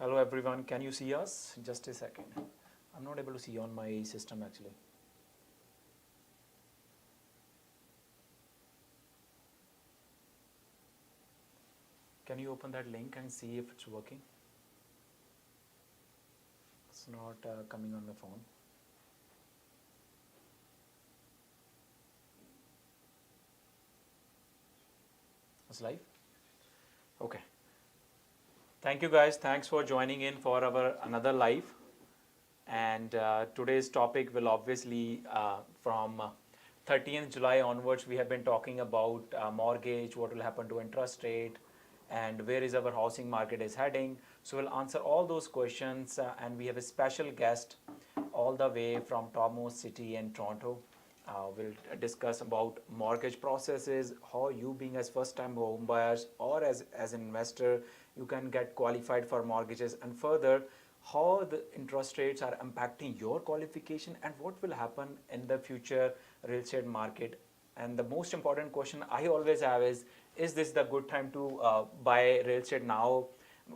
Hello everyone, can you see us? Just a second. I'm not able to see on my system actually. Can you open that link and see if it's working? It's not coming on the phone. It's live? Okay. Thank you guys. Thanks for joining in for our another live. And today's topic will obviously from 30th July onwards, we have been talking about mortgage, what will happen to interest rate, and where is our housing market is heading. So we'll answer all those questions and we have a special guest all the way from topmost city in Toronto. We'll discuss about mortgage processes, how you being as first time home buyers or as an investor, you can get qualified for mortgages, and further how the interest rates are impacting your qualification and what will happen in the future real estate market. And the most important question I always have is this the good time to buy real estate now,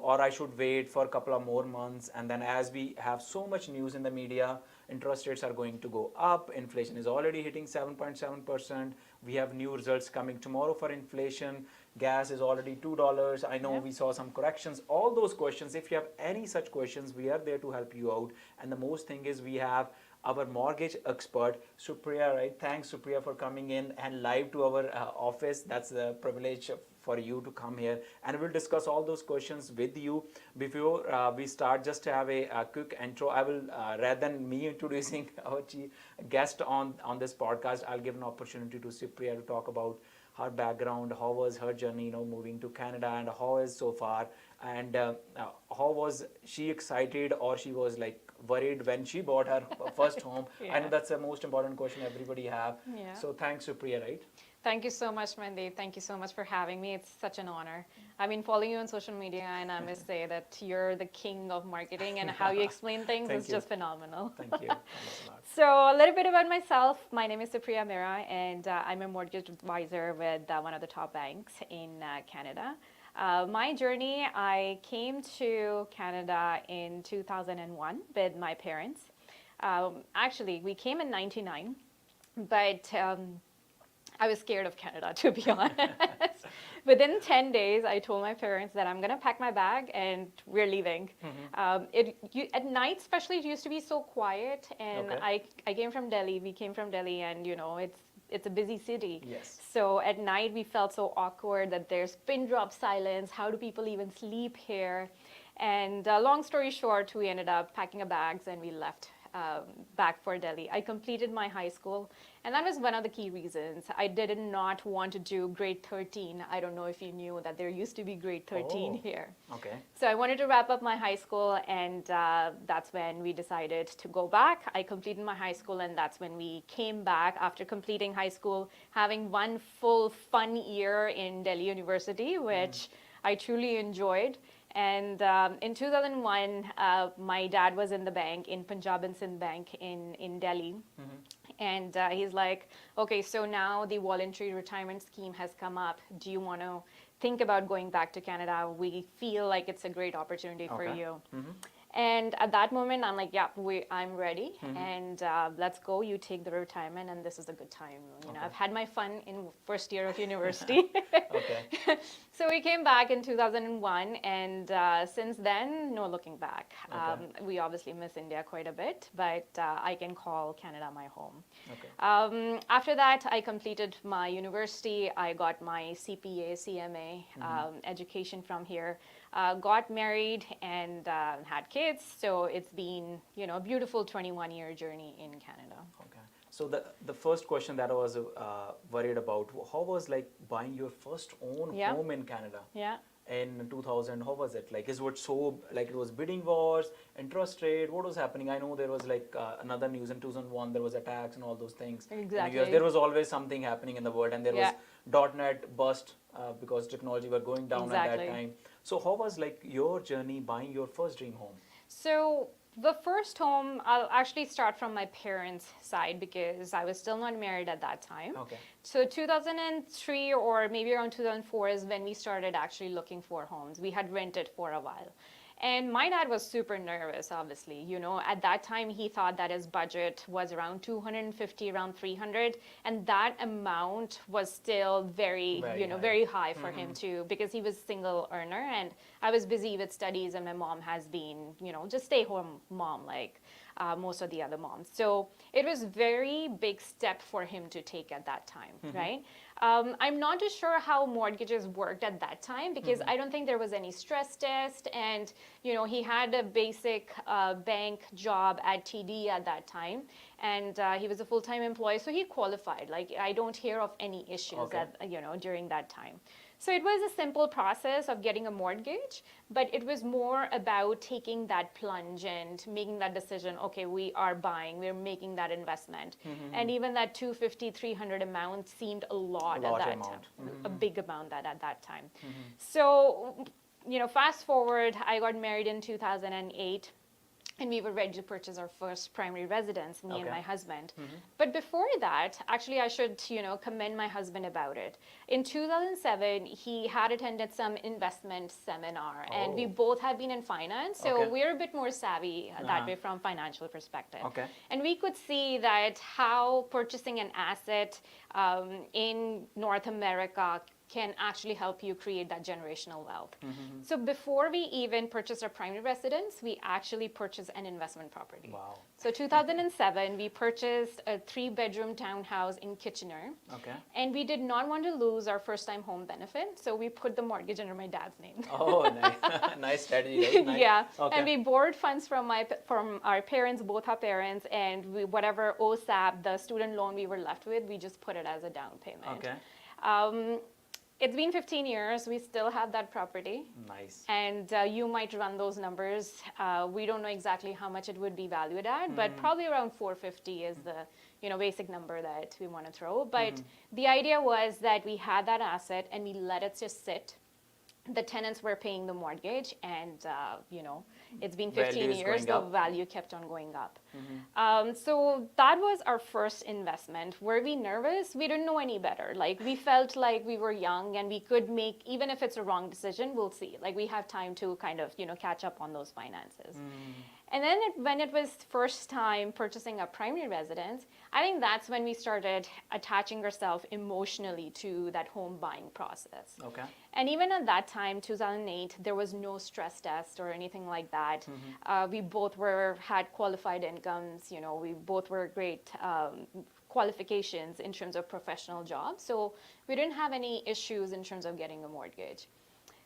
or I should wait for a couple of more months? And then as we have so much news in the media, interest rates are going to go up, inflation is already hitting 7.7%, we have new results coming tomorrow for inflation, gas is already $2, I know we saw some corrections, all those questions. If you have any such questions, we are there to help you out. And the most thing is we have our mortgage expert, Supriya, right? Thanks, Supriya, for coming in and live to our office. That's a privilege for you to come here, and we'll discuss all those questions with you. Before we start, just to have a quick intro, I will, rather than me introducing our guest on this podcast, I'll give an opportunity to Supriya to talk about her background, how was her journey, moving to Canada, and how is so far, and how was she excited or she was like worried when she bought her first home. I know that's the most important question everybody have. So thanks, Supriya, right? Thank you so much, Mandeep. Thank you so much for having me. It's such an honor. I've been following you on social media, and I must say that you're the king of marketing, and how you explain things is just phenomenal. Thank you. Thanks a lot. So a little bit about myself. My name is Supriya Mehra, and I'm a mortgage advisor with one of the top banks in Canada. My journey, I came to Canada in 2001 with my parents. Actually, we came in 99, but I was scared of Canada, to be honest. Within 10 days, I told my parents that I'm going to pack my bag and we're leaving. At night, especially, it used to be so quiet. And I came from Delhi. We came from Delhi, and it's a busy city. Yes. So at night, we felt so awkward that there's pin drop silence. How do people even sleep here? And long story short, we ended up packing our bags and we left back for Delhi. I completed my high school, and that was one of the key reasons. I did not want to do grade 13. I don't know if you knew that there used to be grade 13 here. Okay. So I wanted to wrap up my high school, and that's when we decided to go back. I completed my high school, and that's when we came back after completing high school, having one full fun year in Delhi University, which I truly enjoyed. And in 2001, my dad was in the bank, in Punjab and Sindh Bank in Delhi. And he's like, okay, so now the voluntary retirement scheme has come up. Do you want to think about going back to Canada? We feel like it's a great opportunity for you. And at that moment, I'm like, yeah, I'm ready, and let's go. You take the retirement, and this is a good time. I've had my fun in first year of university. So we came back in 2001, and since then, no looking back. We obviously miss India quite a bit, but I can call Canada my home. After that, I completed my university. I got my CPA, CMA education from here. Got married and had kids, so it's been a beautiful 21-year journey in Canada. Okay. So the first question that I was worried about, how was like buying your first own home in Canada? Yeah. In 2000, how was it? Like, is it so like it was bidding wars, interest rate? What was happening? I know there was like another news in 2001. There was attacks and all those things. Exactly. There was always something happening in the world, and there was .NET bust because technology were going down at that time. So how was like your journey buying your first dream home? So the first home, I'll actually start from my parents' side because I was still not married at that time. Okay. So 2003 or maybe around 2004 is when we started actually looking for homes. We had rented for a while. And my dad was super nervous, obviously. At that time, he thought that his budget was around 250, around 300. And that amount was still very, Very high. very high for him too, because he was single earner and I was busy with studies and my mom has been, just stay home mom, like most of the other moms. So it was very big step for him to take at that time, right? I'm not too sure how mortgages worked at that time because I don't think there was any stress test, and he had a basic bank job at TD at that time, and he was a full-time employee, so he qualified. Like I don't hear of any issues Okay. during that time. So it was a simple process of getting a mortgage, but it was more about taking that plunge and making that decision. Okay, we are buying, we're making that investment. And even that 250, 300 amount seemed a lot, A lot at that amount. time, a big amount at that time. So, fast forward, I got married in 2008. And we were ready to purchase our first primary residence, me and Okay. my husband. But before that, actually, I should, commend my husband about it. In 2007, he had attended some investment seminar, and we Oh. both have been in finance, so Okay. we're a bit more savvy that Uh-huh. way from financial perspective. Okay. And we could see that how purchasing an asset in North America can actually help you create that generational wealth. So before we even purchased our primary residence, we actually purchased an investment property. Wow. So 2007, we purchased a 3-bedroom townhouse in Kitchener. Okay. And we did not want to lose our first-time home benefit, so we put the mortgage under my dad's name. Oh, nice. Nice strategy, right? Nice. Yeah, Okay. and we borrowed funds from our parents, both our parents, and whatever OSAP, the student loan we were left with, we just put it as a down payment. Okay. It's been 15 years. We still have that property. Nice. And you might run those numbers. We don't know exactly how much it would be valued at, but probably around 450 is the basic number that we want to throw. But the idea was that we had that asset and we let it just sit. The tenants were paying the mortgage, and it's been 15 Value is years. going The up. value kept on going up. So that was our first investment. Were we nervous? We didn't know any better. Like we felt like we were young and we could make, even if it's a wrong decision, we'll see. Like we have time to kind of catch up on those finances. And then when it was first time purchasing a primary residence, I think that's when we started attaching ourselves emotionally to that home buying process. Okay. And even at that time, 2008, there was no stress test or anything like that. We both had qualified incomes. We both were great qualifications in terms of professional jobs. So we didn't have any issues in terms of getting a mortgage.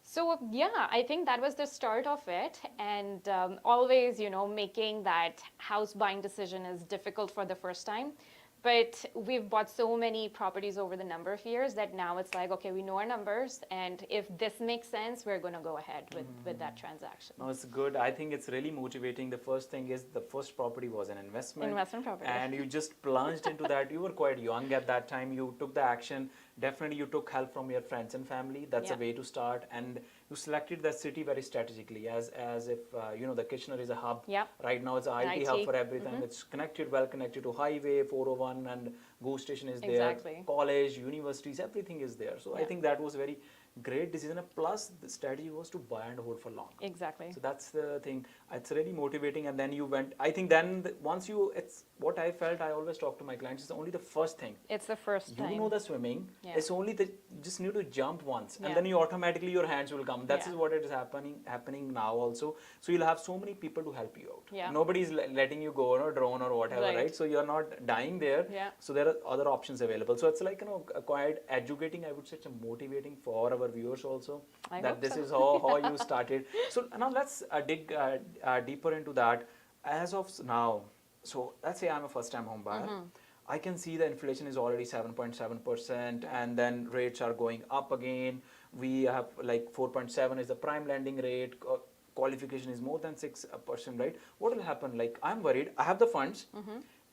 So yeah, I think that was the start of it. And always, making that house buying decision is difficult for the first time. But we've bought so many properties over the number of years that now it's like, okay, we know our numbers, and if this makes sense, we're going to go ahead with that transaction. No, it's good. I think it's really motivating. The first thing is the first property was an investment. Investment property. And you just plunged into that. You were quite young at that time. You took the action. Definitely you took help from your friends and family. That's a Yeah. way to start. And you selected that city very strategically as if, the Kitchener is a hub. Yeah. Right now it's an IT hub IT. for everything. It's connected, well connected to highway, 401, and GO station is there. Exactly. College, universities, everything is there. So I Yeah. think that was a very great decision. Plus the strategy was to buy and hold for long. Exactly. So that's the thing. It's really motivating. And then you went, I think then once you, it's what I felt, I always talk to my clients, it's only the first thing. It's the first You time. know the swimming. Yeah. It's only the, you just need to jump once, and Yeah. then you automatically, your hands will come. That's Yeah. what it is happening now also. So you'll have so many people to help you out. Yeah. Nobody's letting you go, drone or whatever, Right. right? So you're not dying there. Yeah. So there are other options available. So it's like, quite educating, I would say, it's motivating for our viewers also. I that hope this so. is how you started. So now let's dig deeper into that. As of now, so let's say I'm a first time home buyer. I can see the inflation is already 7.7%, and then rates are going up again. We have like 4.7 is the prime lending rate. Qualification is more than 6%, right? What will happen? Like I'm worried. I have the funds,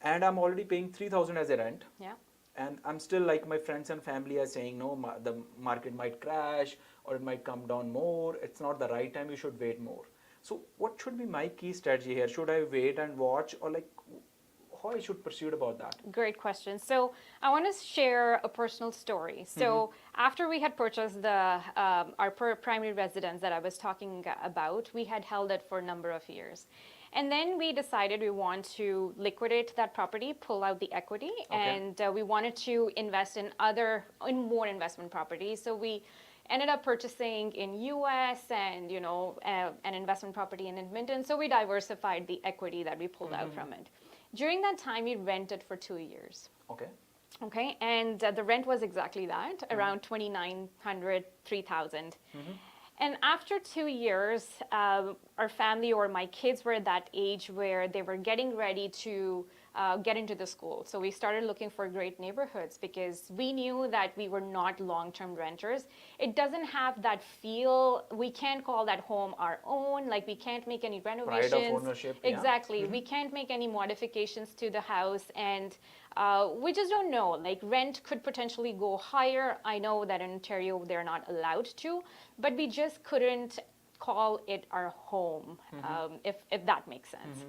and I'm already paying 3,000 as a rent. Yeah. And I'm still like my friends and family are saying, no, the market might crash or it might come down more. It's not the right time. You should wait more. So what should be my key strategy here? Should I wait and watch, or like how I should proceed about that? Great question. So I want to share a personal story. So after we had purchased our primary residence that I was talking about, we had held it for a number of years. And then we decided we want to liquidate that property, pull out the equity, and we wanted to invest in more investment properties. So we ended up purchasing in US and an investment property in Edmonton. So we diversified the equity that we pulled out from it. During that time, we rented for 2 years. Okay, and the rent was exactly that, around $2,900, $3,000. And after 2 years, our family or my kids were at that age where they were getting ready to get into the school. So we started looking for great neighborhoods because we knew that we were not long-term renters. It doesn't have that feel. We can't call that home our own. Like we can't make any renovations. Pride of ownership. Exactly. We can't make any modifications to the house, and we just don't know. Like rent could potentially go higher. I know that in Ontario they're not allowed to, but we just couldn't call it our home, if that makes sense.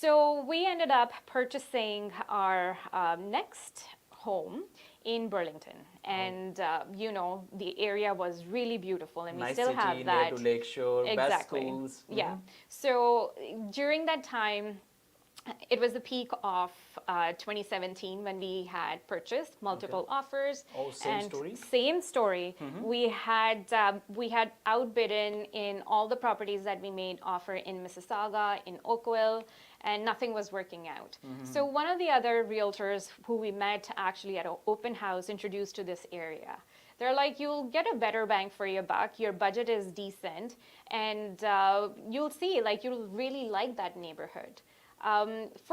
So we ended up purchasing our next home in Burlington, and the area was really beautiful, and we Nice still city, have near that. to Lakeshore, best Exactly. schools. Yeah. So during that time, it was the peak of 2017 when we had purchased multiple offers. Oh, same and story? Same story. We had outbidden in all the properties that we made offer in Mississauga, in Oakville, and nothing was working out. So one of the other realtors who we met actually at an open house introduced to this area. They're like, you'll get a better bang for your buck. Your budget is decent, and you'll see, like, you'll really like that neighborhood.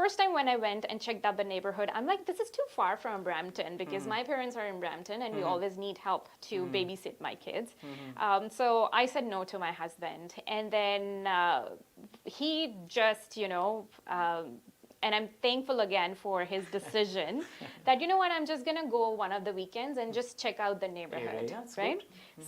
First time when I went and checked out the neighborhood, I'm like, this is too far from Brampton because my parents are in Brampton and we always need help to babysit my kids. So I said no to my husband. And then he just, and I'm thankful again for his decision that, you know what, I'm just going to go one of the weekends and just check out the neighborhood, right?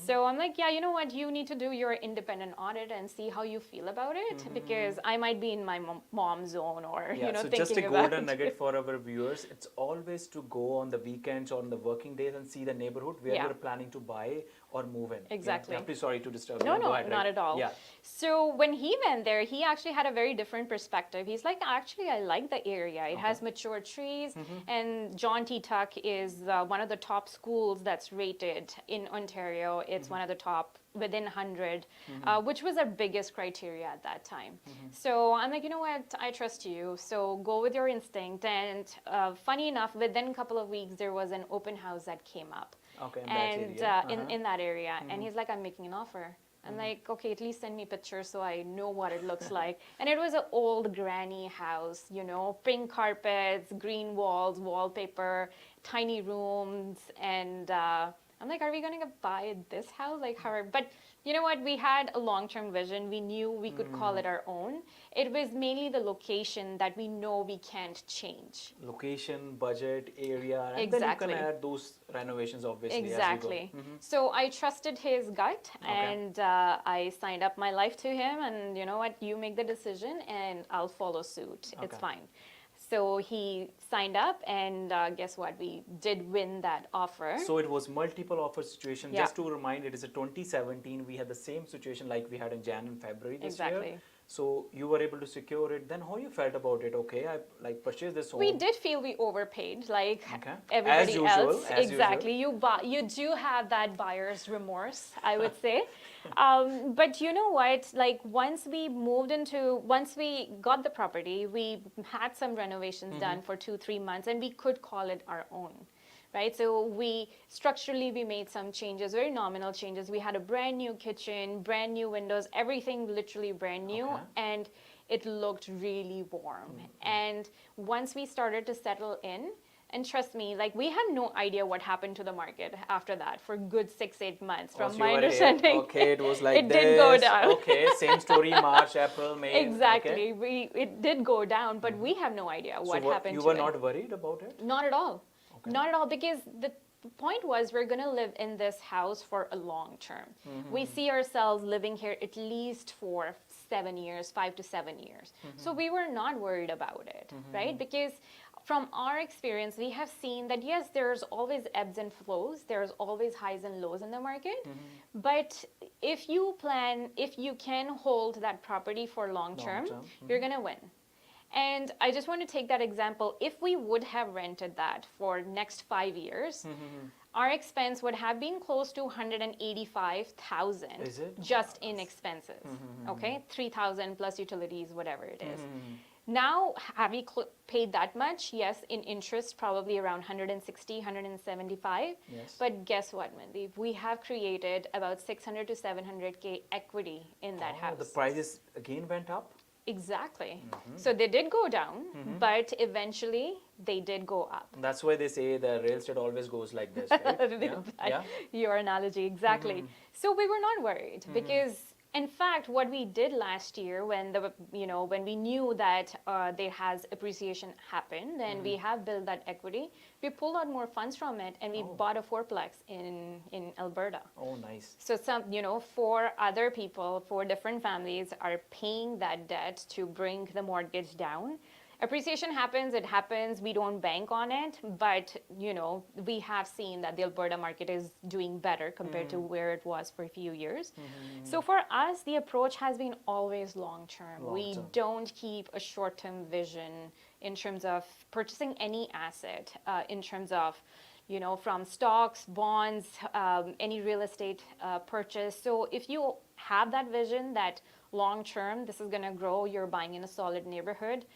So I'm like, yeah, you know what, you need to do your independent audit and see how you feel about it because I might be in my mom zone or, so thinking just a about golden nugget for our viewers, it's always to go on the weekends or on the working days and see the neighborhood where you're planning to buy or move in. Exactly. I'm pretty sorry to disturb you. No, Go ahead, not at all. Yeah. So when he went there, he actually had a very different perspective. He's like, actually, I like the area. It has mature trees, and John T. Tuck is one of the top schools that's rated in Ontario. It's one of the top within 100, which was our biggest criteria at that time. So I'm like, you know what, I trust you. So go with your instinct. And funny enough, within a couple of weeks, there was an open house that came up. Okay, In that area. And he's like, I'm making an offer. I'm like, okay, at least send me pictures so I know what it looks like. And it was an old granny house, pink carpets, green walls, wallpaper, tiny rooms. And I'm like, are we going to buy this house? Like, how? But you know what? We had a long-term vision. We knew we could call it our own. It was mainly the location that we know we can't change. Location, budget, area, and Exactly. then you can add those renovations obviously Exactly. as you go. So I trusted his gut and I signed up my life to him, and you know what, you make the decision and I'll follow suit. It's fine. So he signed up, and guess what? We did win that offer. So it was multiple offer situation. Yeah. Just to remind, it is a 2017. We had the same situation like we had in Jan and February this year. So you were able to secure it. Then how you felt about it? Okay, I purchased this home. We did feel we overpaid, like everybody as usual, else. As exactly. Usual. You do have that buyer's remorse, I would say. But you know what? Like once we got the property, we had some renovations done for 2-3 months, and we could call it our own. Right, so structurally we made some changes, very nominal changes. We had a brand new kitchen, brand new windows, everything literally brand new, and it looked really warm. And once we started to settle in, and trust me, like we had no idea what happened to the market after that for good 6-8 months. From my understanding, okay, it was like it did go down. Okay, same story, March, April, May. Exactly, it did go down, but we have no idea what happened to it. You were not worried about it? Not at all. Not at all, because the point was we're going to live in this house for a long term. We see ourselves living here at least for 7 years, 5 to 7 years. So we were not worried about it, right? Because from our experience, we have seen that yes, there's always ebbs and flows, there's always highs and lows in the market. But if you can hold that property for long term, you're going to win. And I just want to take that example. If we would have rented that for next 5 years, our expense would have been close to 185,000 just in expenses. Okay, 3,000 plus utilities, whatever it is. Now, have we paid that much? Yes, in interest, probably around 160, 175. Yes. But guess what, Mandeep? We have created about 600 to 700K equity in that house. The prices again went up? Exactly. So they did go down, but eventually they did go up. That's why they say the real estate always goes like this, right? Your analogy, exactly. So we were not worried because, in fact, what we did last year when when we knew that there has appreciation happened and we have built that equity, we pulled out more funds from it and we bought a fourplex in Alberta. Oh, nice. So some, for other people, for different families are paying that debt to bring the mortgage down. Appreciation happens, it happens, we don't bank on it, but we have seen that the Alberta market is doing better compared to where it was for a few years. So for us, the approach has been always long-term. We don't keep a short-term vision in terms of purchasing any asset, in terms of from stocks, bonds, any real estate purchase. So if you have that vision that long-term, this is going to grow, you're buying in a solid neighborhood,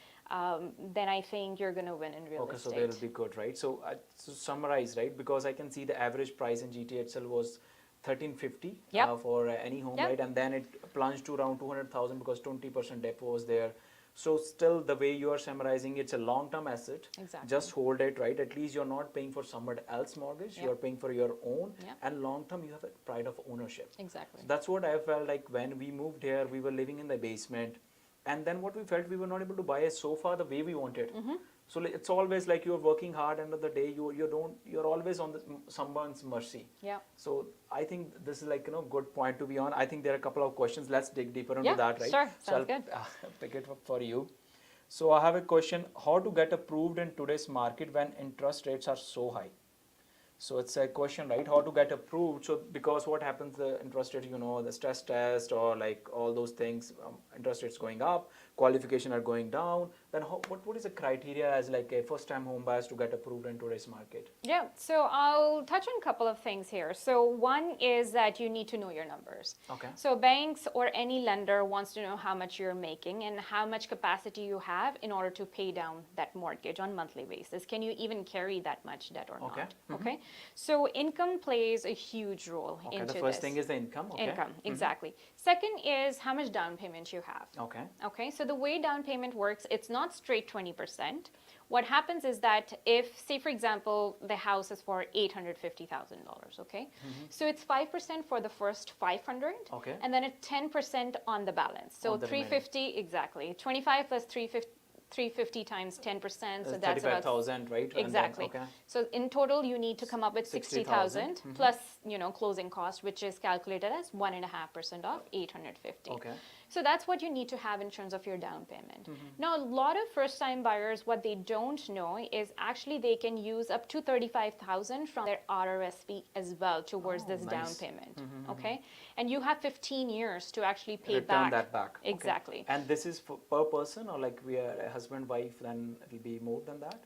then I think you're going to win in real estate. Okay, so they'll be good, right? So to summarize, right, because I can see the average price in GTA itself was 1350 for any home, right? And then it plunged to around 200,000 because 20% dep was there. So still the way you are summarizing, it's a long-term asset. Exactly. Just hold it, right? At least you're not paying for somebody else's mortgage. You're paying for your own. And long-term, you have a pride of ownership. Exactly. So that's what I felt like when we moved here. We were living in the basement. And then what we felt, we were not able to buy a sofa the way we wanted. So it's always like you're working hard, end of the day you're always on someone's mercy. So I think this is good point to be on. I think there are a couple of questions. Let's dig deeper into that, right? Sure, so sounds good. Pick it up for you. So I have a question: how to get approved in today's market when interest rates are so high? So it's a question, right? How to get approved? So because what happens, the interest rate, the stress test or like all those things, interest rates going up, qualification are going down. Then what is the criteria as like a first-time home buyers to get approved in today's market? Yeah, so I'll touch on a couple of things here. So one is that you need to know your numbers. Okay. So banks or any lender wants to know how much you're making and how much capacity you have in order to pay down that mortgage on monthly basis. Can you even carry that much debt or not? Okay. So income plays a huge role into this. The first thing is the income. Income, exactly. Second is how much down payment you have. Okay. So the way down payment works, it's not straight 20%. What happens is that if, say for example, the house is for $850,000, okay? So it's 5% for the first 500, and then it's 10% on the balance. So 350, exactly. 25 plus 350 times 10%, so that's about 35,000, right? Exactly. So in total, you need to come up with 60,000 plus, closing cost, which is calculated as 1.5% of 850. So that's what you need to have in terms of your down payment. Now, a lot of first-time buyers, what they don't know is actually they can use up to 35,000 from their RRSP as well towards this down payment. Okay, and you have 15 years to actually pay Return that back. Exactly. And this is per person, or like we are a husband, wife, then it will be more than that?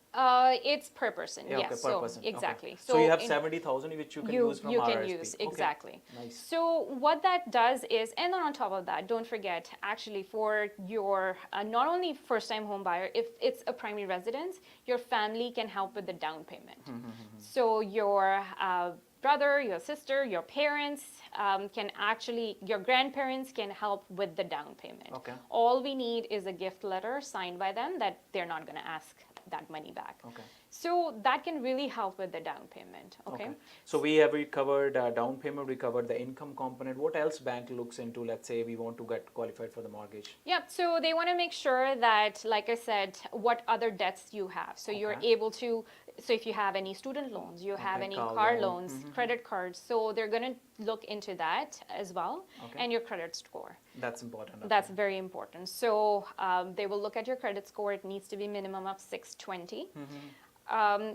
It's per person. Yes. Per person. Exactly. So you have 70,000 which you can use from RRSP. You can use, exactly. Nice. So what that does is, and then on top of that, don't forget, actually for your, not only first-time home buyer, if it's a primary residence, your family can help with the down payment. So your brother, your sister, your parents your grandparents can help with the down payment. All we need is a gift letter signed by them that they're not going to ask that money back. So that can really help with the down payment. So we have covered down payment, we covered the income component. What else bank looks into? Let's say we want to get qualified for the mortgage. Yeah, so they want to make sure that, like I said, what other debts you have. So you're able to, So if you have any student loans, you have any car car loan. loans, credit cards, so they're going to look into that as well, Okay. and your credit score. That's important. Okay. That's very important. So they will look at your credit score. It needs to be minimum of 620.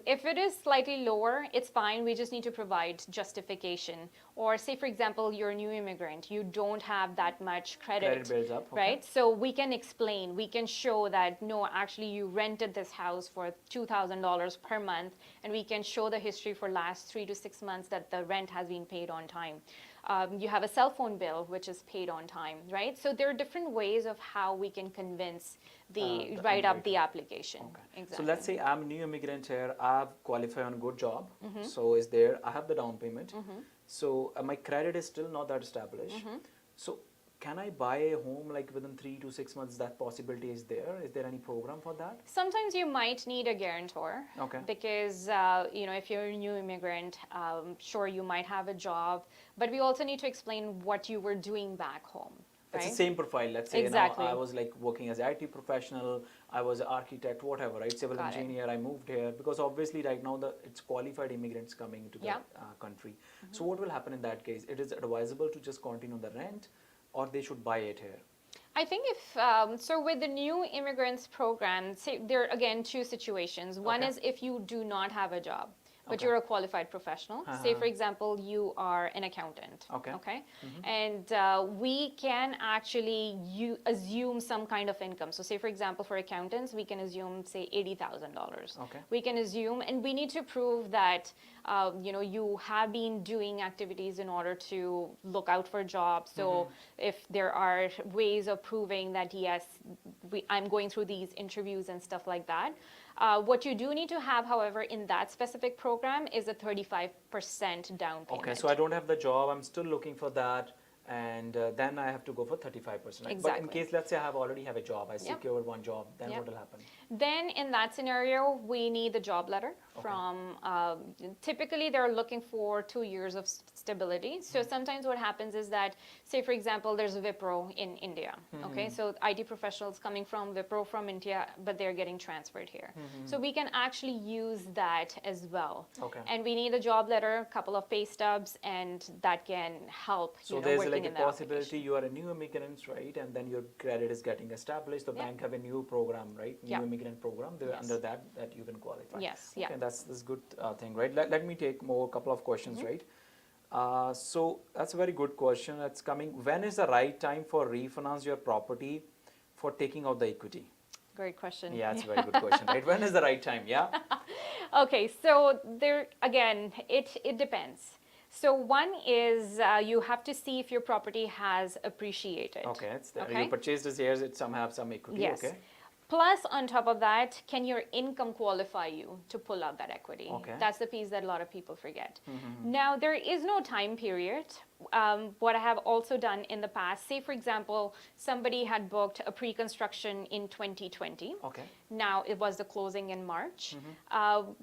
If it is slightly lower, it's fine. We just need to provide justification. Or say, for example, you're a new immigrant. You don't have that much credit. Credit builds up. Okay. Right? So we can explain. We can show that, no, actually you rented this house for $2,000 per month. And we can show the history for last 3 to 6 months that the rent has been paid on time. You have a cell phone bill which is paid on time, right? So there are different ways of how we can convince write up the application. Okay. Exactly. So let's say I'm a new immigrant here. I've qualified on a good job. So is there? I have the down payment. So my credit is still not that established. So can I buy a home like within 3 to 6 months? That possibility is there. Is there any program for that? Sometimes you might need a guarantor. Okay. Because if you're a new immigrant, sure, you might have a job, but we also need to explain what you were doing back home. It's Right? the same profile. Let's say Exactly. I was like working as an IT professional. I was an architect, whatever, right? Civil Got it. engineer. I moved here because obviously right now it's qualified immigrants coming to the Yeah. country. So what will happen in that case? It is advisable to just continue the rent, or they should buy it here. I think so with the new immigrants program, say, there are again two situations. One Okay. is if you do not have a job, but Okay. you're a qualified professional. Say, for example, you are an accountant. Okay. And we can actually assume some kind of income. So say, for example, for accountants, we can assume, say, $80,000. Okay. We can assume, and we need to prove that you have been doing activities in order to look out for jobs. So if there are ways of proving that, yes, I'm going through these interviews and stuff like that. What you do need to have, however, in that specific program is a 35% down payment. Okay, so I don't have the job. I'm still looking for that, and then I have to go for 35%. But in Exactly. case, let's say I already have a job, I Yep. secured one job, then Yep. what will happen? Then in that scenario, we need the job letter from, typically they're looking for 2 years of stability. So sometimes what happens is that, say for example, there's a Wipro in India, okay? So IT professionals coming from Wipro from India, but they're getting transferred here. So we can actually use that as well. Okay. And we need a job letter, a couple of pay stubs, and that can help, So there's working like a in the possibility application. you are a new immigrant, right? And then your credit is getting established. The Yeah. bank have a new program, right? New Yeah. immigrant program. They're Yes. under that you can qualify. Yes, yeah. Okay, that's good thing, right? Let me take more couple of questions, right? So that's a very good question. That's coming. When is the right time for refinance your property for taking out the equity? Great question. Yeah, it's a very good question, right? When is the right time? Yeah. Okay, so there again, it depends. So one is you have to see if your property has appreciated. Okay, it's there. Okay. You purchased this years, it some have some equity. Yes. Okay. Plus, on top of that, can your income qualify you to pull out that equity? Okay. That's the piece that a lot of people forget. Now, there is no time period. What I have also done in the past, say for example, somebody had booked a pre-construction in 2020. Okay. Now it was the closing in March.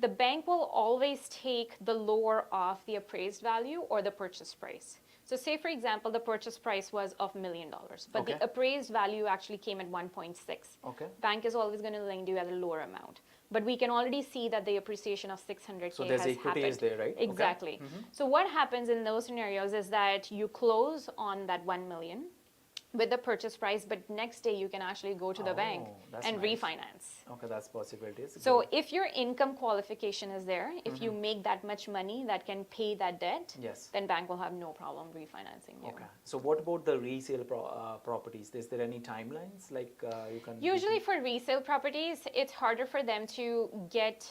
The bank will always take the lower of the appraised value or the purchase price. So say, for example, the purchase price was of $1 million, but Okay. the appraised value actually came at 1.6. Okay. Bank is always going to lend you at a lower amount. But we can already see that the appreciation of 600K So there's has equity happened. is there, right? Okay. Exactly. So what happens in those scenarios is that you close on that 1 million with the purchase price, but next day you can actually go to the bank Oh, that's and nice. refinance. Okay, that's possibilities. So Good. if your income qualification is there, if you make that much money that can pay that debt, Yes. then bank will have no problem refinancing you. Okay. So what about the resale properties? Is there any timelines like you can? Usually for resale properties, it's harder for them to get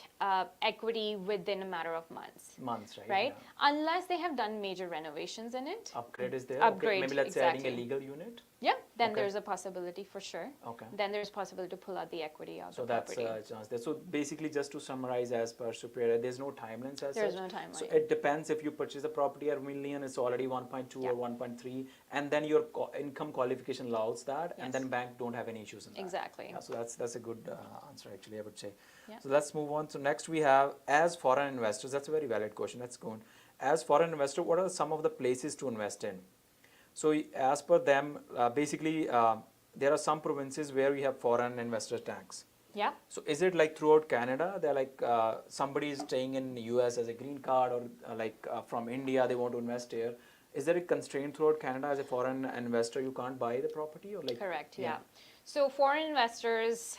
equity within a matter of months, months, right? right? Yeah. Unless they have done major renovations in it. Upgrade is there. Upgrade, Okay. Maybe let's say adding a exactly. legal unit. Yeah, then Okay. there's a possibility for sure. Okay. Then there's possibility to pull out the equity of So the that's property. a chance there. So basically, just to summarize, as per Supriya, there's no timelines as There's such. no timeline. So it depends if you purchase a property at $1 million, it's already 1.2 Yeah. or 1.3, and then your income qualification allows that, and Yes. then bank don't have any issues in that. Exactly. Yeah, so that's a good answer actually, I would say. Yeah. So let's move on. So next we have, as foreign investors, that's a very valid question. Let's go on. As foreign investor, what are some of the places to invest in? So as per them, basically, there are some provinces where we have foreign investor tax. Yeah. So is it like throughout Canada? They're like somebody is staying in US as a green card, or from India they want to invest here. Is there a constraint throughout Canada as a foreign investor you can't buy the property, or like? Correct, yeah. So foreign investors,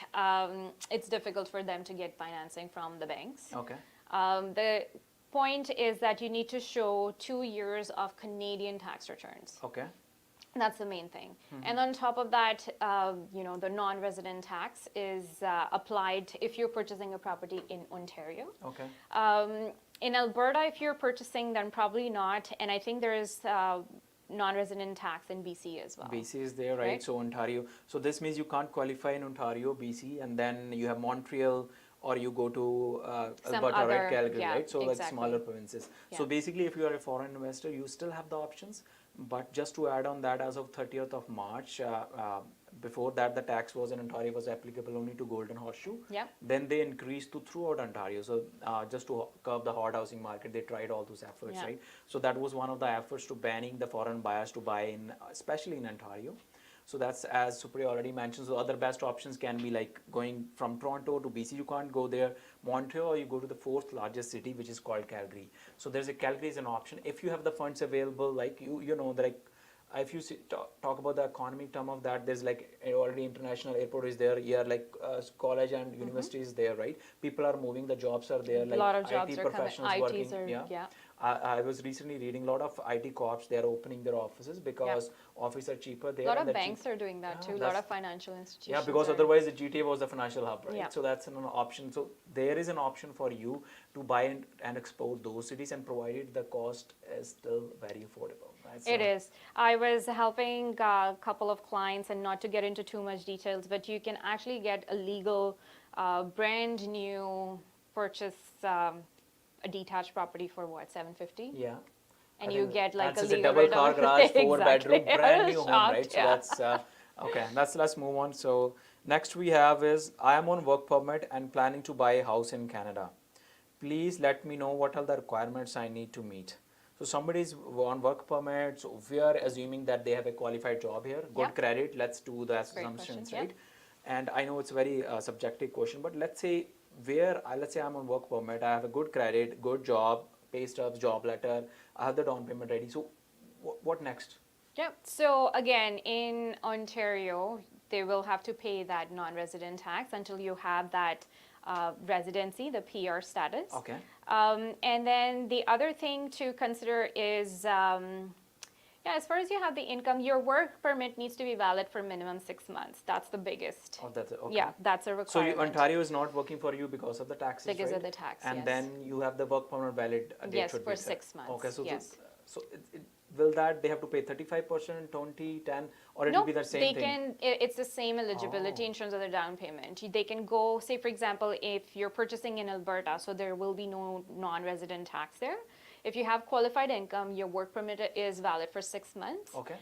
it's difficult for them to get financing from the banks. Okay. The point is that you need to show 2 years of Canadian tax returns. Okay. That's the main thing. And on top of that, the non-resident tax is applied if you're purchasing a property in Ontario. Okay. In Alberta, if you're purchasing, then probably not. And I think there is non-resident tax in BC as well. BC is there, right? So Ontario. So this means you can't qualify in Ontario, BC, and then you have Montreal, or you go to Alberta, right? Calgary, right? So like smaller provinces. So basically, if you are a foreign investor, you still have the options. But just to add on that, as of 30th of March, before that the tax was in Ontario was applicable only to Golden Horseshoe. Yeah. Then they increased to throughout Ontario. So just to curb the hard housing market, they tried all those efforts, right? So that was one of the efforts to banning the foreign buyers to buy in, especially in Ontario. So that's, as Supriya already mentioned, so other best options can be like going from Toronto to BC. You can't go there, Montreal, or you go to the 4th largest city, which is called Calgary. So there's Calgary is an option if you have the funds available. Like if you talk about the economic term of that, there's like already international airport is there. College and university is there, right? People are moving, the jobs are there. Like a lot of jobs IT are professionals coming. working. I was recently reading a lot of IT co-ops. They are opening their offices because offices are cheaper there. A lot of banks are doing that too. A lot of financial institutions. Yeah, because otherwise the GTA was the financial hub, right? Yeah. So that's an option. So there is an option for you to buy and explore those cities, and provided the cost is still very affordable. Right? So it is. I was helping a couple of clients, and not to get into too much details, but you can actually get a legal, brand new purchase a detached property for what, $750? Yeah. And you get like a legal double car garage, 4-bedroom, brand new home, Shocked, right? So that's okay. Let's move on. So next we have is, I am on work permit and planning to buy a house in Canada. Please let me know what are the requirements I need to meet. So somebody is on work permit. So we are assuming that they have a qualified job here, good credit. Let's do the assumptions, right? And I know it's a very subjective question, but let's say I'm on work permit, I have a good credit, good job, pay stubs, job letter, I have the down payment ready. So what next? Yep. So again, in Ontario, they will have to pay that non-resident tax until you have that residency, the PR status. Okay. And then the other thing to consider is, as far as you have the income, your work permit needs to be valid for minimum 6 months. That's the biggest. Oh, that's it. Okay. Yeah, that's a requirement. So Ontario is not working for you because of the taxes, because right? of the tax, and then you have the work permit valid. Yes, for 6 months. Okay, so yes. Will that they have to pay 35%, 20, 10, or it will be the same thing? It's the same eligibility in terms of the down payment. They can go, say for example, if you're purchasing in Alberta, so there will be no non-resident tax there. If you have qualified income, your work permit is valid for 6 months. Okay.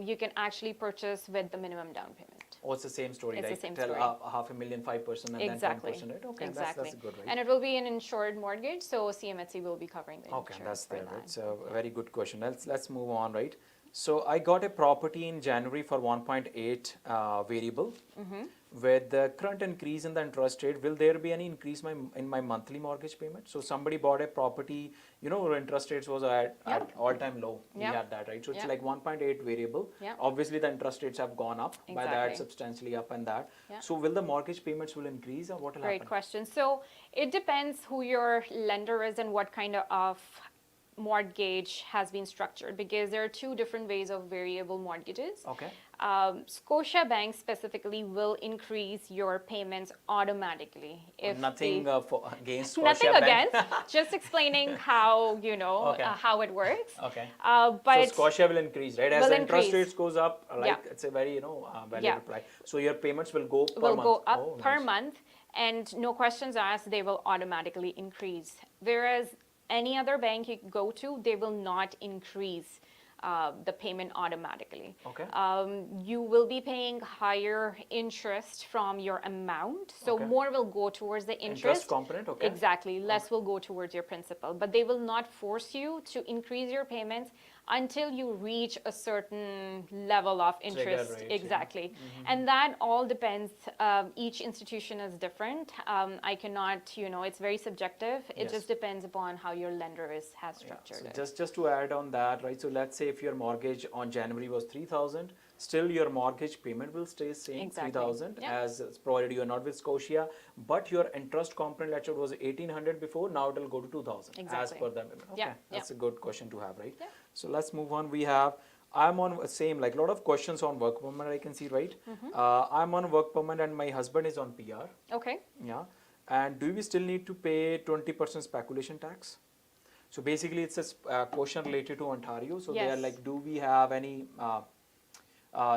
You can actually purchase with the minimum down payment. Oh, it's the same story, it's right? The same Tell story. $500,000, 5%, and exactly. then 10%, right? Okay, exactly. That's good, right? And it will be an insured mortgage, so CMHC will be covering the insurance. Okay, that's there, that. right? So a very good question. Let's move on, right? So I got a property in January for 1.8 variable. With the current increase in the interest rate, will there be any increase in my monthly mortgage payment? So somebody bought a property, interest rates was at all-time low. We had that, right? So it's like 1.8 variable. Obviously, the interest rates have gone up by that, substantially up and that. So will the mortgage payments will increase, or what will happen? Great question. So it depends who your lender is and what kind of mortgage has been structured, because there are two different ways of variable mortgages. Okay. Scotiabank specifically will increase your payments automatically. If nothing against nothing Scotiabank. against, just explaining how how it works. Okay. But so Scotia will increase, right? As the interest rates goes up, it's a very valid reply. So your payments will go per month, and no questions asked, they will automatically increase. Whereas any other bank you go to, they will not increase the payment automatically. Okay. You will be paying higher interest from your amount, so more will go towards the interest component. Okay. Exactly, less will go towards your principal, but they will not force you to increase your payments until you reach a certain level of interest. rate, Exactly. And that all depends. Each institution is different. I cannot, it's very subjective. It Yes. just depends upon how your lender has structured So it. just to add on that, right? So let's say if your mortgage on January was 3,000, still your mortgage payment will stay same, Exactly. 3,000, Yeah. as provided you are not with Scotia, but your interest component, let's say it was 1,800 before, now it will go to 2,000 as Exactly. per them. Okay, Yeah, that's yeah. a good question to have, right? Yeah. So let's move on. We have, I'm on same, like a lot of questions on work permit I can see, right? I'm on work permit and my husband is on PR. Okay. Yeah. And do we still need to pay 20% speculation tax? So basically, it's a question related to Ontario. So they are Yes. like, do we have any?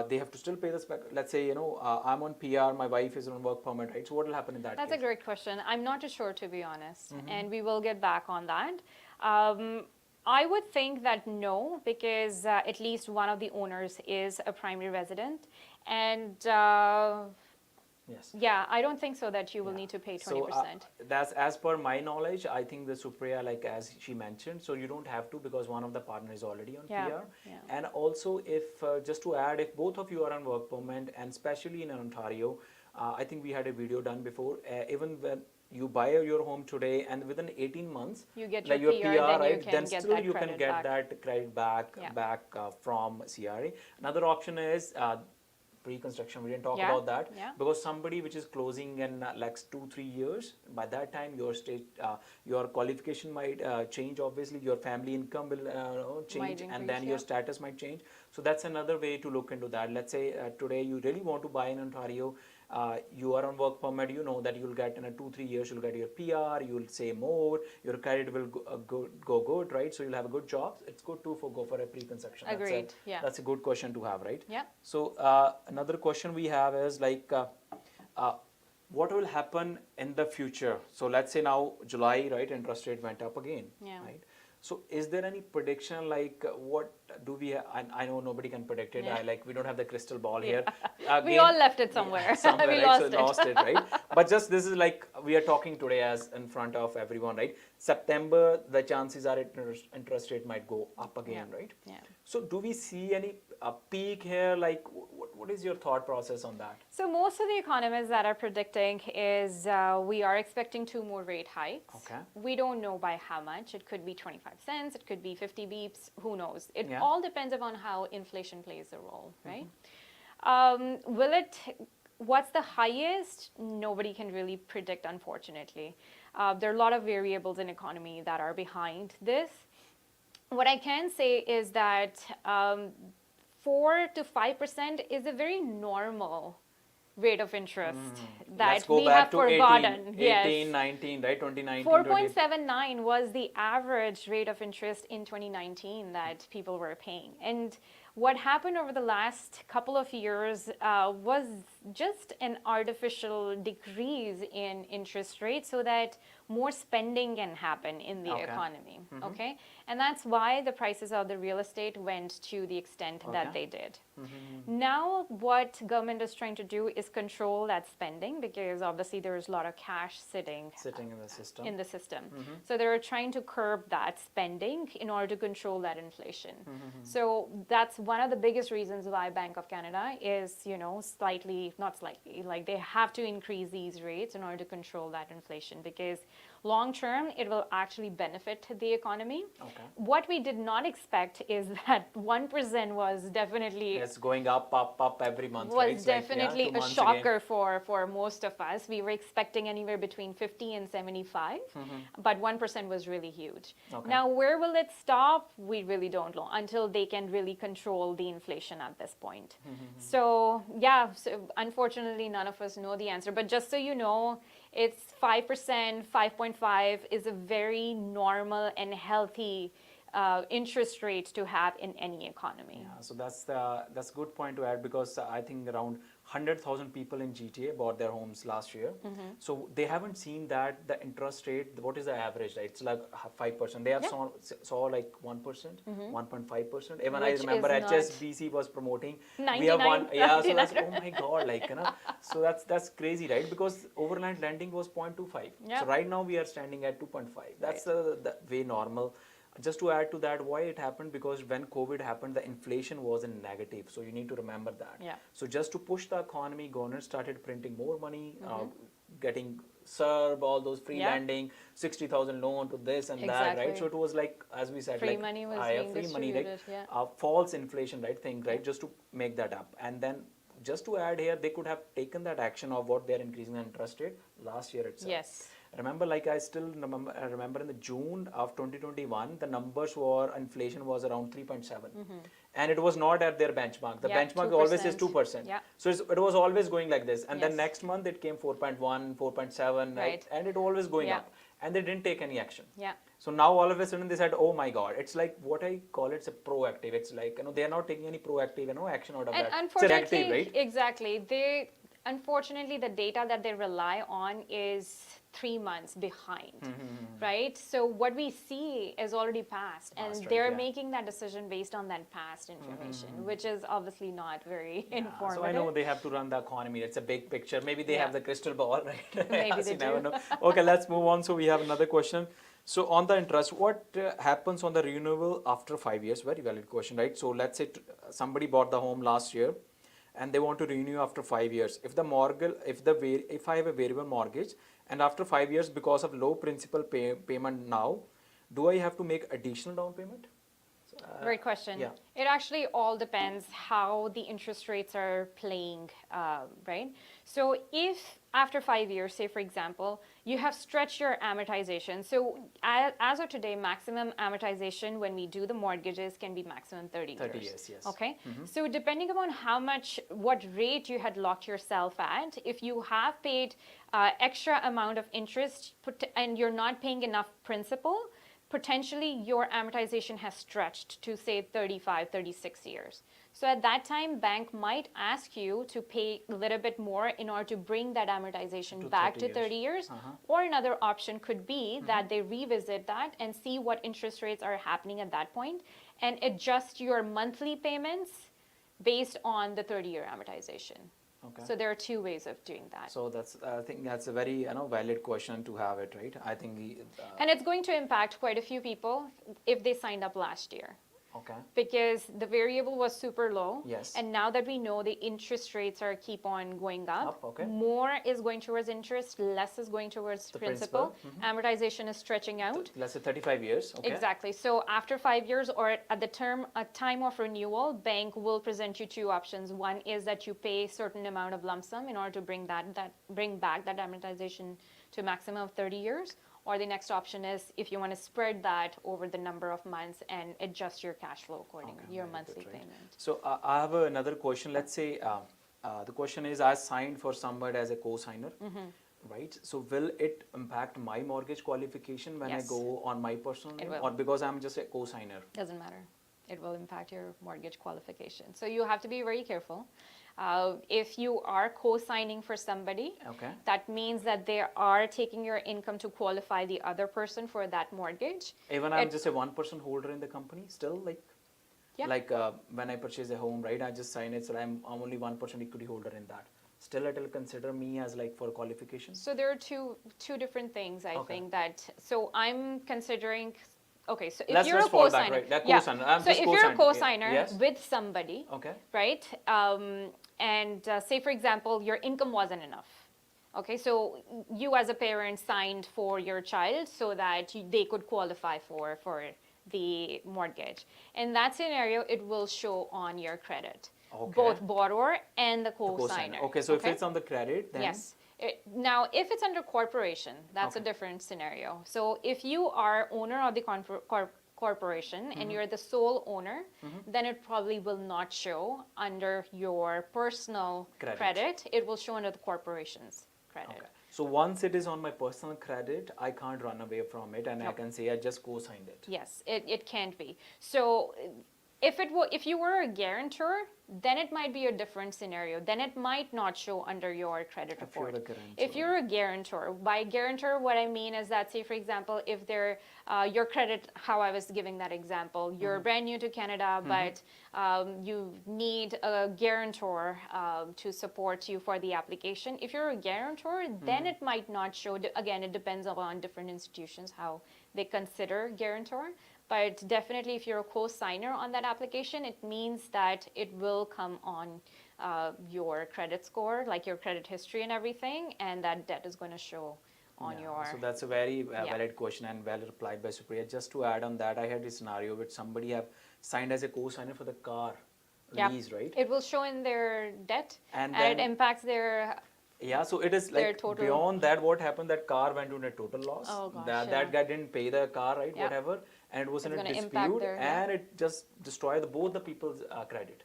They have to still pay the spec. Let's say I'm on PR, my wife is on work permit, right? So what will happen in that That's case? a great question. I'm not too sure, to be honest, and we will get back on that. I would think that no, because at least one of the owners is a primary resident, and Yes. yeah, I don't think so that you will Yeah. need to pay So 20%. that's as per my knowledge. I think the Supriya, like as she mentioned, so you don't have to because one of the partner is already on Yeah, PR. yeah. And also, if just to add, if both of you are on work permit, and especially in Ontario, I think we had a video done before. Even when you buy your home today, and within 18 months, You get like your your PR, then you right? can Then get still that you can credit get back. that credit back Yeah. from CRA. Another option is. Pre-construction, we didn't talk Yeah, about that yeah. because somebody which is closing in like 2-3 years, by that time your state your qualification might change. Obviously your family income will change, and increase, then your yeah. status might change. So that's another way to look into that. Let's say today you really want to buy in Ontario, you are on work permit, you know that you'll get in a 2-3 years you'll get your PR, you'll say more, your credit will go good, right? So you'll have a good job. It's good to go for a pre-construction. Agreed. Yeah. That's a good question to have, right? Yeah. So another question we have is like, what will happen in the future? So let's say now July, right? Interest rate went up again, Yeah. right? So is there any prediction like what do we? I know nobody can predict it. Yeah. We don't have the crystal ball here. We all left it somewhere. Somewhere, We right? lost So lost it, right? But just this is like we are talking today as in front of everyone, right? September, the chances are interest rate might go up again, Yeah. right? Yeah. So do we see any peak here? Like, what is your thought process on that? So most of the economists that are predicting is we are expecting 2 more rate hikes. Okay. We don't know by how much. It could be 25 cents. It could be 50 beeps. Who knows? It Yeah. all depends upon how inflation plays a role, right? What's the highest? Nobody can really predict, unfortunately. There are a lot of variables in economy that are behind this. What I can say is that 4 to 5% is a very normal rate of interest that Let's go we back have to forgotten. 18, Yes. 18, 19, right? 2019, 4.79 was the average rate of interest in 2019 that people were paying. And what happened over the last couple of years was just an artificial decrease in interest rates so that more spending can happen in the Okay. economy. Okay, and that's why the prices of the real estate went to the extent that Okay. they did. Now, what government is trying to do is control that spending because obviously there's a lot of cash sitting Sitting in the system. in the system. So they're trying to curb that spending in order to control that inflation. So that's one of the biggest reasons why Bank of Canada is, not slightly, like they have to increase these rates in order to control that inflation because long term it will actually benefit the economy. Okay. What we did not expect is that 1% was definitely It's going up every month, was right? It's like, definitely 2 a months shocker for most of us. We were expecting anywhere between 50 and 75, but 1% was really huge. Okay. Now, where will it stop? We really don't know until they can really control the inflation at this point. So, yeah, so unfortunately, none of us know the answer. But just so you know, it's 5%, 5.5 is a very normal and healthy interest rate to have in any economy. Yeah, so that's a good point to add because I think around 100,000 people in GTA bought their homes last year. So they haven't seen that the interest rate. What is the average? Right? It's like 5%. They have Yeah. saw like 1%, 1.5%. Even Which I remember is not- HSBC was promoting. We have 99, one. Yeah, so that's 99. oh my god, So that's crazy, right? Because overnight lending was 0.25. Yeah. So right now we are standing at 2.5. That's the way normal. just to add to that, why it happened, because when COVID happened, the inflation was in negative. So you need to remember that. Yeah. So just to push the economy, government started printing more money, getting SERB, all those free Yeah. lending, 60,000 loan to this and that, Exactly. right? So it was like, as we said, Free like money was higher being free money, like distributed, yeah. false inflation, right? Thing, right? Just to make that up. And then just to add here, they could have taken that action of what they're increasing the interest rate last year itself. Yes. Remember, like I still remember in the June of 2021, the numbers were, inflation was around 3.7. And it was not at their benchmark. The Yeah, benchmark always is 2%. 2%. Yeah. So it was always going like this. And then Yes. next month it came 4.1, 4.7, Right. and it always going Yeah. up. And they didn't take any action. Yeah. So now all of a sudden they said, oh my God, it's like what I call it's a proactive. It's like, they're not taking any proactive, action out of And that. It's a unfortunately, reactive, right? exactly, unfortunately the data that they rely on is 3 months behind, right? So what we see is already past, and Past, right, they're yeah. making that decision based on that past information, which is obviously not very Yeah, informative. so I know they have to run the economy. It's a big picture. Maybe they Yeah. have the crystal ball, right? Maybe Yes, they you never do. know. Okay, let's move on. So we have another question. So on the interest, what happens on the renewal after 5 years? Very valid question, right? So let's say somebody bought the home last year, and they want to renew after 5 years. If if I have a variable mortgage, and after 5 years, because of low principal payment now, do I have to make additional down payment? Great question. Yeah. It actually all depends how the interest rates are playing, right? So if after 5 years, say for example, you have stretched your amortization. So as of today, maximum amortization when we do the mortgages can be maximum 30 years. 30 years, yes. Okay. So depending upon what rate you had locked yourself at, if you have paid extra amount of interest and you're not paying enough principal, potentially your amortization has stretched to say 35, 36 years. So at that time, bank might ask you to pay a little bit more in order to bring that amortization To back 30 to 30 years. Uh-huh. Or another option could be that they revisit that and see what interest rates are happening at that point and adjust your monthly payments based on the 30-year amortization. Okay. So there are two ways of doing that. So I think that's a very valid question to have it, right? I think And it's going to impact quite a few people if they signed up last year. okay. Because the variable was super low. Yes. And now that we know the interest rates are keep on going up, Okay. more is going towards interest, less is going towards The principal. principal, Amortization is stretching out. Let's say 35 years. Okay. Exactly. So after 5 years or at the time of renewal, bank will present you two options. One is that you pay certain amount of lump sum in order to bring back that amortization to a maximum of 30 years. Or the next option is if you want to spread that over the number of months and adjust your cash flow accordingly, Okay, your very good, monthly right. payment. So I have another question. Let's say the question is, I signed for somebody as a co-signer, right? So will it impact my mortgage qualification when I Yes. go on my personal It name, will. or because I'm just a co-signer? Doesn't matter. It will impact your mortgage qualification. So you have to be very careful. If you are co-signing for somebody, Okay. that means that they are taking your income to qualify the other person for that mortgage. Even I'm It- just a one-person holder in the company, still Yeah. like when I purchase a home, right? I just sign it, so I'm only 1% equity holder in that. Still, it will consider me as like for qualification. So there are two different things I Okay. think that. So I'm considering. Okay, so if Let's you're a just fall back, co-signer, right? That yeah. co-signer. I'm So just if you're a co-sign- co-signer Yes. with somebody, Okay. right? And say for example, your income wasn't enough. Okay, so you as a parent signed for your child so that they could qualify for the mortgage. In that scenario, it will show on your credit, Okay. both borrower and the The co-signer. Okay, so if it's on the credit, then Yes. Now, if it's under corporation, that's a Okay. different scenario. So if you are owner of the corporation and you're the sole owner, then it probably will not show under your personal Credit. credit. It will show under the corporation's credit. Okay. So once it is on my personal credit, I can't run away from it, and I Nope. can say I just co-signed it. Yes, it can't be. So if you were a guarantor, then it might be a different scenario. Then it might not show under your credit If you're report. a guarantor. If you're a guarantor, by guarantor, what I mean is that, say for example, if they're your credit, how I was giving that example, you're brand new to Canada, but you need a guarantor to support you for the application. If you're a guarantor, then it might not show. Again, it depends on different institutions how they consider guarantor. But definitely, if you're a co-signer on that application, it means that it will come on your credit score, like your credit history and everything, and that debt is going to show on your. So that's a very valid question and well replied by Supriya. Just to add on that, I had a scenario with somebody have signed as a co-signer for the car lease, right? It will show in their debt, And and it then impacts their. yeah, so it is like total. beyond that, what happened? That car went into a total loss. Oh gosh, that guy didn't pay the car, right? Whatever, and it was in a gonna impact dispute, their- and it just destroyed both the people's credit.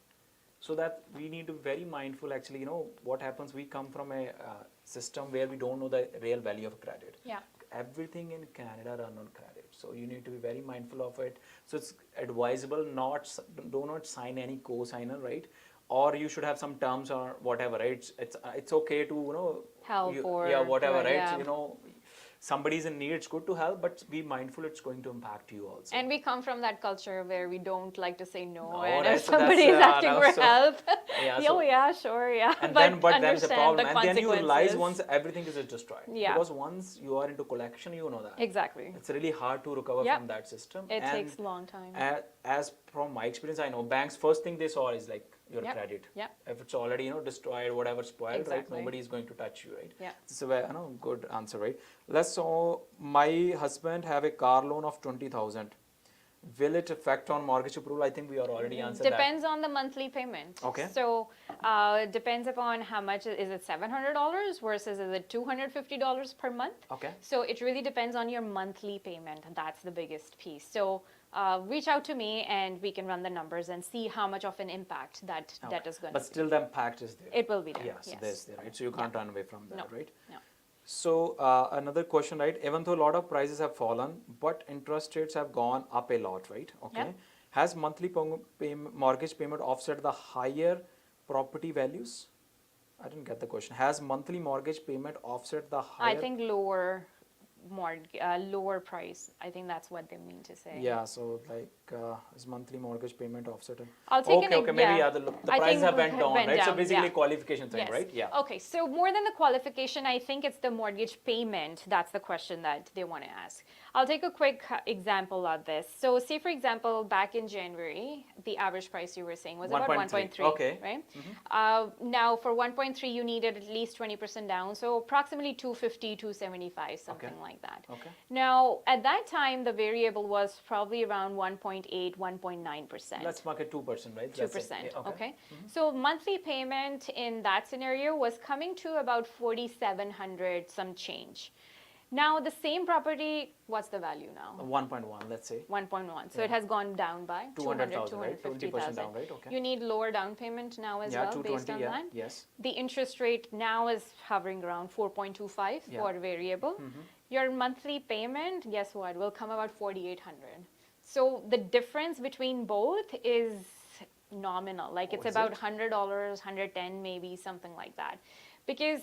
So that we need to be very mindful. Actually, what happens? We come from a system where we don't know the real value of credit. Yeah. Everything in Canada run on credit, so you need to be very mindful of it. So it's advisable do not sign any co-signer, right? Or you should have some terms or whatever, right? It's okay to Help or whatever, right? yeah. So, somebody's in need, it's good to help, but be mindful it's going to impact you also. And we come from that culture where we don't like to say no, No, and right, if so that's, somebody is asking for so- help, Yeah, oh so- yeah, sure, yeah. And then there's a understand problem, the and then you realize consequences. once everything is destroyed. Yeah. Because once you are into collection, you know that. Exactly. It's really hard to recover Yep. from that system. It And takes a long time. As from my experience, I know banks first thing they saw is like your Yep. credit. Yep. If it's already destroyed, whatever spoiled, right? Exactly. Nobody is going to touch you, right? Yeah. It's a very good answer, right? So my husband have a car loan of 20,000. Will it affect on mortgage approval? I think we are already answered that. Depends on the monthly payment. Okay. So depends upon how much is it $700 versus is it $250 per month? Okay. So it really depends on your monthly payment. That's the biggest piece. So reach out to me and we can run the numbers and see how much of an impact that debt is going to But still the impact is there. It will be there. Yeah, so there's there, right? So you can't run away from that, No. right? No. So another question, right? Even though a lot of prices have fallen, but interest rates have gone up a lot, right? Okay. Yeah. Has monthly mortgage payment offset the higher property values? I didn't get the question. Has monthly mortgage payment offset the higher? I think lower lower price. I think that's what they mean to say. Yeah, so like is monthly mortgage payment offset? I'll take okay, maybe the I prices think have went down, right? So down, basically yeah. qualification thing, Yes. right? Yeah. Okay, so more than the qualification, I think it's the mortgage payment. That's the question that they want to ask. I'll take a quick example of this. So say, for example, back in January, the average price you were saying was about 1.3, okay. right? Now, for 1.3, you needed at least 20% down, so approximately 250, 275, something like that. Okay. Now, at that time, the variable was probably around 1.8, 1.9%. Let's mark it 2%, right? 2%. Yeah, Okay. So monthly payment in that scenario was coming to about 4,700 some change. Now the same property, what's the value now? 1.1, let's say. 1.1. So it has gone down by 200,000, right? 20% down, right? Okay. You need lower down payment now as Yeah, well 220, based on yeah. that. Yes. The interest rate now is hovering around 4.25 for variable. Your monthly payment, guess what, will come about 4,800. So the difference between both is nominal. Like it's about $100, 110 maybe, something like that. Because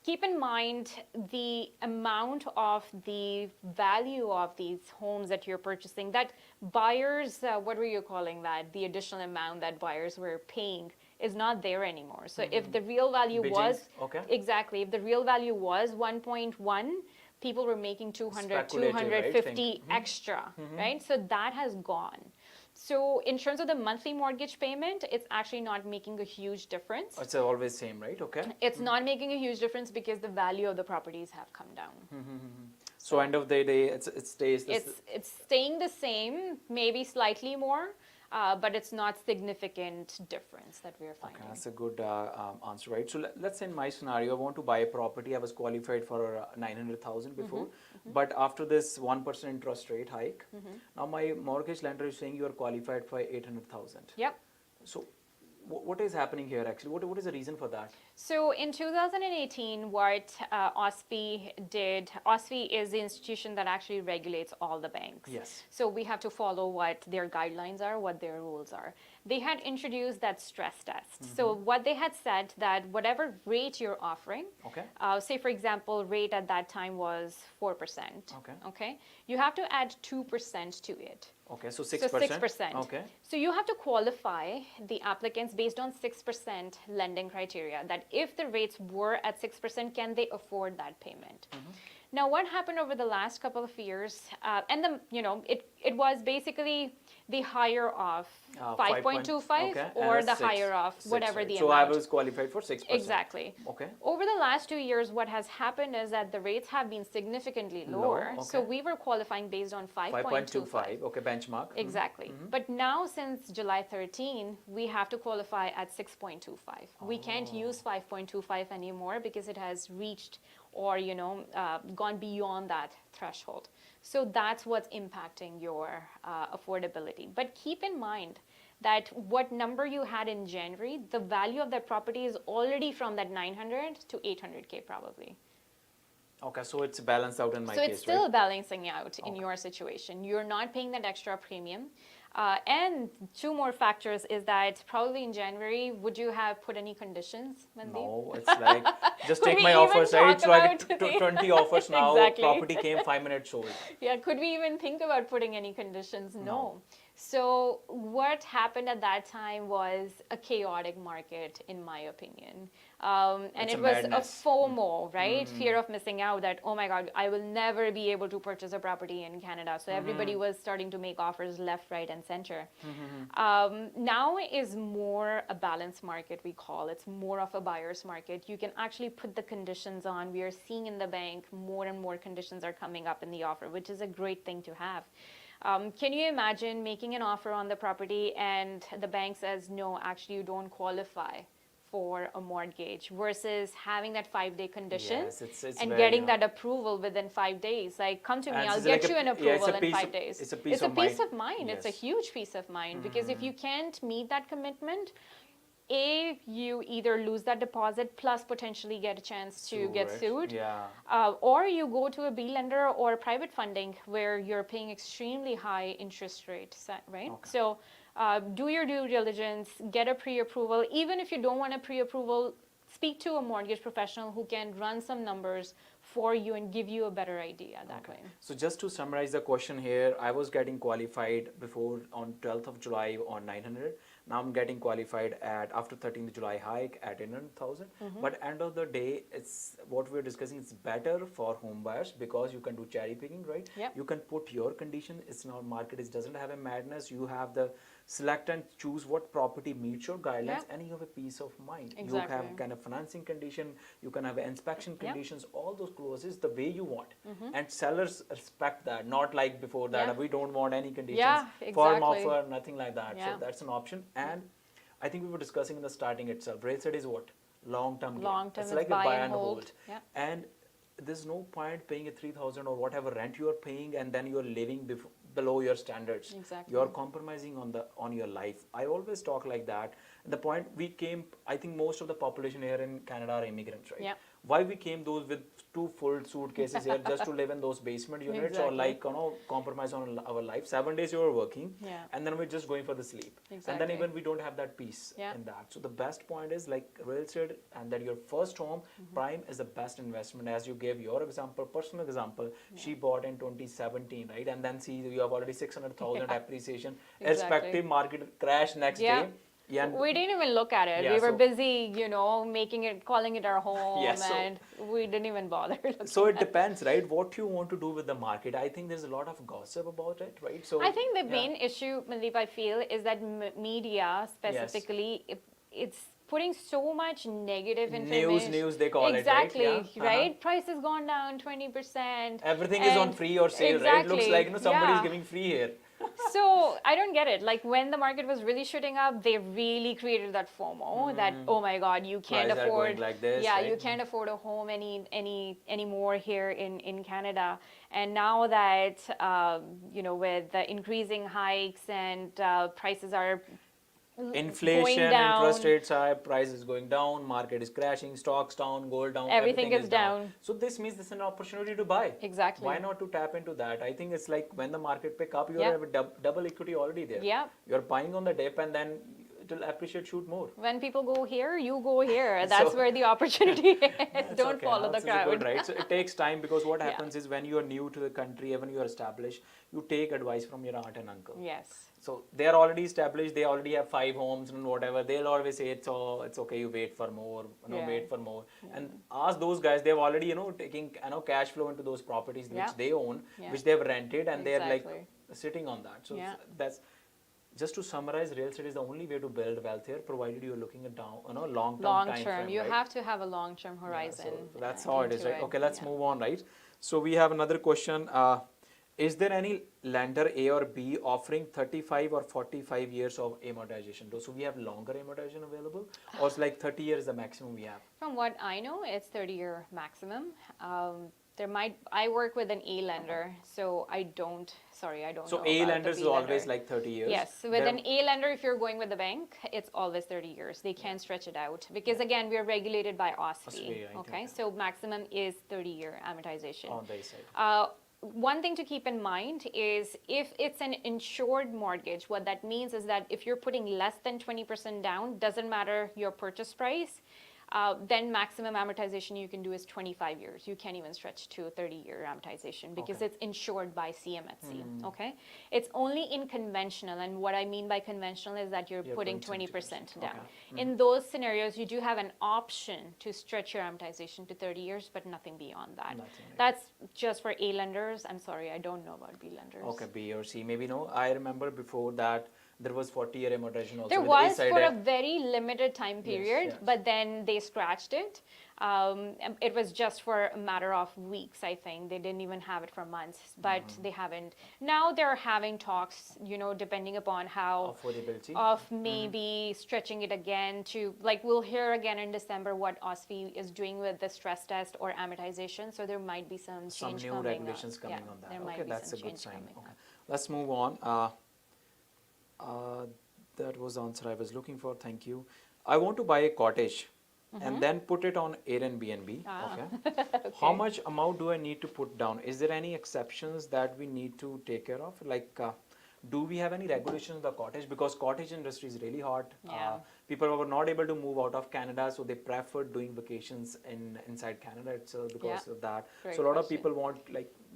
keep in mind the amount of the value of these homes that you're purchasing, that buyers, what were you calling that? The additional amount that buyers were paying is not there anymore. So if the real value was, exactly, if the real value was 1.1, people were making 200, 250 extra, right? So that has gone. So in terms of the monthly mortgage payment, it's actually not making a huge difference. It's always same, right? Okay. It's not making a huge difference because the value of the properties have come down. So end of the day, it stays. It's staying the same, maybe slightly more, but it's not significant difference that we are finding. Okay, that's a good answer, right? So let's say in my scenario, I want to buy a property. I was qualified for 900,000 before, but after this 1% interest rate hike, now my mortgage lender is saying you are qualified for 800,000. Yep. So what is happening here actually? What is the reason for that? So in 2018, what OSFI did, OSFI is the institution that actually regulates all the banks. Yes. So we have to follow what their guidelines are, what their rules are. They had introduced that stress test. So what they had said that whatever rate you're offering, say for example, rate at that time was 4%. Okay. You have to add 2% to it. Okay, so 6%. So 6%. Okay. So you have to qualify the applicants based on 6% lending criteria, that if the rates were at 6%, can they afford that payment? Now, what happened over the last couple of years, and it was basically the higher of 5.25 okay, or and the a six, higher of whatever right? the So I amount. was qualified for 6%. Exactly. Okay. Over the last 2 years, what has happened is that the rates have been significantly lower. Low, So okay. we were qualifying based on 5.25. 5.25. Okay, benchmark. Exactly. But now, since July 13, we have to qualify at 6.25. We can't use 5.25 anymore because it has reached or gone beyond that threshold. So that's what's impacting your affordability. But keep in mind that what number you had in January, the value of that property is already from that 900 to 800K probably. Okay, so it's balanced out in my So case, it's still right? balancing out in your situation. You're not paying that extra premium. And two more factors is that probably in January, would you have put any conditions, Mandeep? No, it's like just take we my even offers, right? talk So I about get the- 20 offers now. Exactly. Property came 5 minutes sold. Yeah, could we even think about putting any conditions? No. No. So what happened at that time was a chaotic market, in my opinion. And It's it a was madness. a FOMO, right? Fear of missing out that, oh my God, I will never be able to purchase a property in Canada. So everybody was starting to make offers left, right, and center. Now is more a balanced market, we call. It's more of a buyer's market. You can actually put the conditions on. We are seeing in the bank more and more conditions are coming up in the offer, which is a great thing to have. Can you imagine making an offer on the property and the bank says, no, actually you don't qualify for a mortgage versus having that 5-day condition Yes, it's and very, getting that approval within 5 days. Like, come to me, And I'll it's get like you an yeah, approval it's a in piece 5 of- days. it's a piece of peace mind. of mind. It's a Yes. huge peace of mind because if you can't meet that commitment, you either lose that deposit plus potentially get a chance to get right? sued, Yeah. or you go to a B lender or private funding where you're paying extremely high interest rates, right? Okay. So do your due diligence, get a pre-approval. Even if you don't want a pre-approval, speak to a mortgage professional who can run some numbers for you and give you a better idea that way. So just to summarize the question here, I was getting qualified before on 12th of July on 900. Now I'm getting qualified at after 13th July hike at 800,000. But end of the day, it's what we're discussing. It's better for home buyers because you can do cherry picking, right? Yep. You can put your condition. It's not market. It doesn't have a madness. You have the select and choose what property meets your guidelines, Yep. and you have a peace of mind. You Exactly. have kind of financing condition. You can have inspection Yep. conditions. All those clauses the way you want, and sellers respect that. Not like before that Yeah. we don't want any conditions. Yeah, Firm exactly. offer, nothing like that. Yeah. So that's an option. And I think we were discussing in the starting itself. Real estate is what? Long-term game. Long term It's is like a buy buy and and hold. hold. Yeah. And there's no point paying a 3,000 or whatever rent you are paying, and then you're living below your standards. Exactly. You're compromising on your life. I always talk like that. The point we came, I think most of the population here in Canada are immigrants, right? Yeah. Why we came those with 2 full suitcases here just to live in those basement units or Exactly. like compromise on our life. 7 days you are working, Yeah. and then we're just going for the sleep. And Exactly. then even we don't have that peace Yeah. in that. So the best point is like real estate, and that your first home prime is the best investment. As you gave your example, personal example, she bought in 2017, right? And then see you have already 600,000 Yeah. appreciation. Exactly. Irrespective market crash next Yeah. day. Yeah. and- We didn't even look at it. Yeah, We were so- busy, making it, calling it our home, Yeah, so- and we didn't even bother. So it depends, right? What you want to do with the market. I think there's a lot of gossip about it, right? So I think the yeah. main issue, Mandeep, I feel, is that media specifically, it's putting so much negative information. News they call exactly, it, right? Yeah. right? Price has gone down 20%. Everything is on and- free or sale, right? It looks exactly, like somebody's yeah. giving free here. So I don't get it. Like when the market was really shooting up, they really created that FOMO that, oh my God, you can't Prices are afford going like this, yeah, right? you can't afford a home anymore here in Canada. And now that with the increasing hikes and prices are Inflation, going down, interest rates high, prices going down, market is crashing, stocks down, gold down, Everything is down. So this means this is an opportunity to buy. Exactly. Why not to tap into that? I think it's like when the market pick up, you Yeah. have a double equity already there. Yeah. You're buying on the dip, and then it'll appreciate shoot more. When people go here, you go here. That's where the opportunity is. Don't follow the crowd. Good, right? So it takes time, because what happens is when you are new to the country, when you are established, you take advice from your aunt and uncle. Yes. So they are already established. They already have 5 homes and whatever. They'll always say it's okay. You wait for more. Wait for more. And ask those guys. They've already taking cash flow into those properties which they own, which they've rented, and they're like sitting on that. So that's. Just to summarize, real estate is the only way to build wealth here, provided you're looking at long-term time frame, you right? have to have a long-term horizon. So that's how it is, right? Okay, let's move on, right? So we have another question. Is there any lender A or B offering 35 or 45 years of amortization? So we have longer amortization available, or it's like 30 years the maximum we have? From what I know, it's 30-year maximum. I work with an A lender, so I don't know. So A lender is always like 30 years? Yes, with an A lender, if you're going with the bank, it's always 30 years. They can't stretch it out, because again, we are regulated by OSFI. Okay, so maximum is 30-year amortization. On the side. One thing to keep in mind is, if it's an insured mortgage, what that means is that if you're putting less than 20% down, doesn't matter your purchase price, then maximum amortization you can do is 25 years. You can't even stretch to a 30-year amortization, because it's insured by CMHC. Okay, it's only in conventional, and what I mean by conventional is that you're putting 20% down. In those scenarios, you do have an option to stretch your amortization to 30 years, but nothing beyond that. That's just for A lenders. I'm sorry, I don't know about B lenders. Okay, B or C, maybe no. I remember before that there was 40-year amortization also. There was for a very limited time period, but then they scratched it. It was just for a matter of weeks, I think. They didn't even have it for months, but they haven't. Now they're having talks, depending upon how affordability of maybe stretching it again to, like, we'll hear again in December what OSFI is doing with the stress test or amortization. So there might be some change new regulations coming on that. Okay, that's a good sign. Okay, let's move on. That was the answer I was looking for. Thank you. I want to buy a cottage and then put it on Airbnb. Okay. How much amount do I need to put down? Is there any exceptions that we need to take care of? Like, do we have any regulations on the cottage? Because cottage industry is really hot. People were not able to move out of Canada, so they preferred doing vacations inside Canada itself because of that. So a lot of people want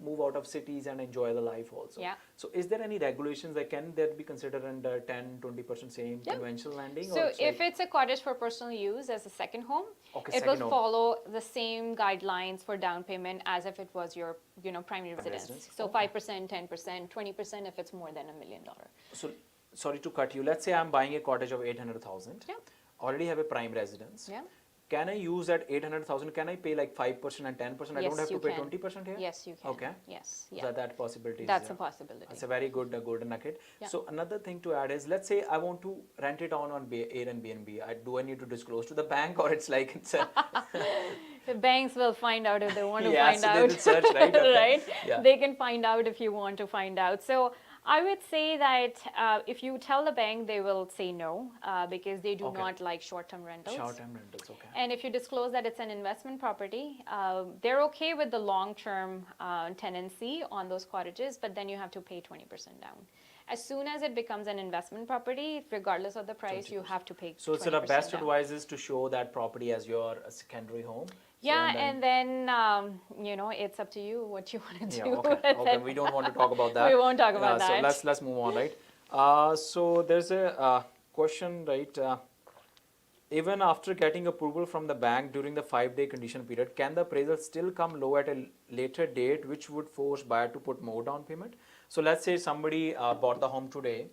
move out of cities and enjoy the life also. So is there any regulations that can be considered under 10-20% same conventional lending? So if it's a cottage for personal use as a second home, it will follow the same guidelines for down payment as if it was your primary residence. So 5%, 10%, 20% if it's more than $1 million. So sorry to cut you. Let's say I'm buying a cottage of 800,000. Already have a prime residence. Can I use that 800,000? Can I pay like 5% and 10%? I don't have to pay 20% here? Yes, you can. Okay. Yes. So that possibility is That's a possibility. That's a very good nugget. So another thing to add is, let's say I want to rent it on Airbnb. Do I need to disclose to the bank, or it's like it's a The banks will find out if they want to find so out. they will search, right? Right? They can find out if you want to find out. So I would say that if you tell the bank, they will say no, because they do not like short-term rentals. Short-term rentals, okay. And if you disclose that it's an investment property, they're okay with the long-term tenancy on those cottages, but then you have to pay 20% down. As soon as it becomes an investment property, regardless of the price, you have to pay 20% So the best advice is to show that property as your secondary home. And then it's up to you what you want to do. Okay. We don't want to talk about that. We won't talk about that. So let's move on, right? So there's a question, right? Even after getting approval from the bank during the 5-day condition period, can the appraisal still come low at a later date, which would force buyer to put more down payment? So let's say somebody bought the home today,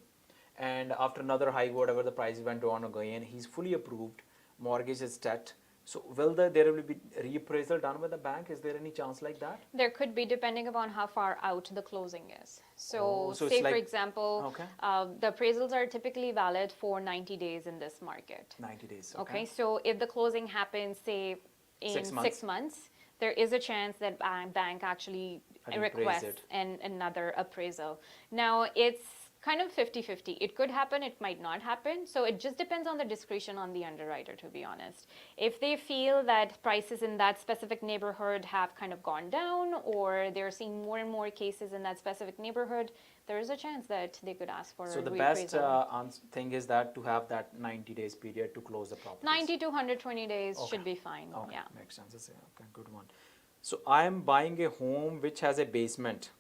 and after another hike, whatever the price went on again, he's fully approved, mortgage is set. So there will be reappraisal done by the bank? Is there any chance like that? There could be, depending upon how far out the closing is. So say for example, the appraisals are typically valid for 90 days in this market. 90 days. Okay. So if the closing happens, say in 6 months, there is a chance that bank actually requests another appraisal. Now it's Kind of 50-50. It could happen, it might not happen. So it just depends on the discretion on the underwriter, to be honest. If they feel that prices in that specific neighborhood have kind of gone down, or they're seeing more and more cases in that specific neighborhood, there is a chance that they could ask for So a the reappraisal. best thing is that to have that 90 days period to close the property. 90 to 120 days Okay. should be fine. Okay, Yeah. makes sense. Okay, good one. So I am buying a home which has a basement,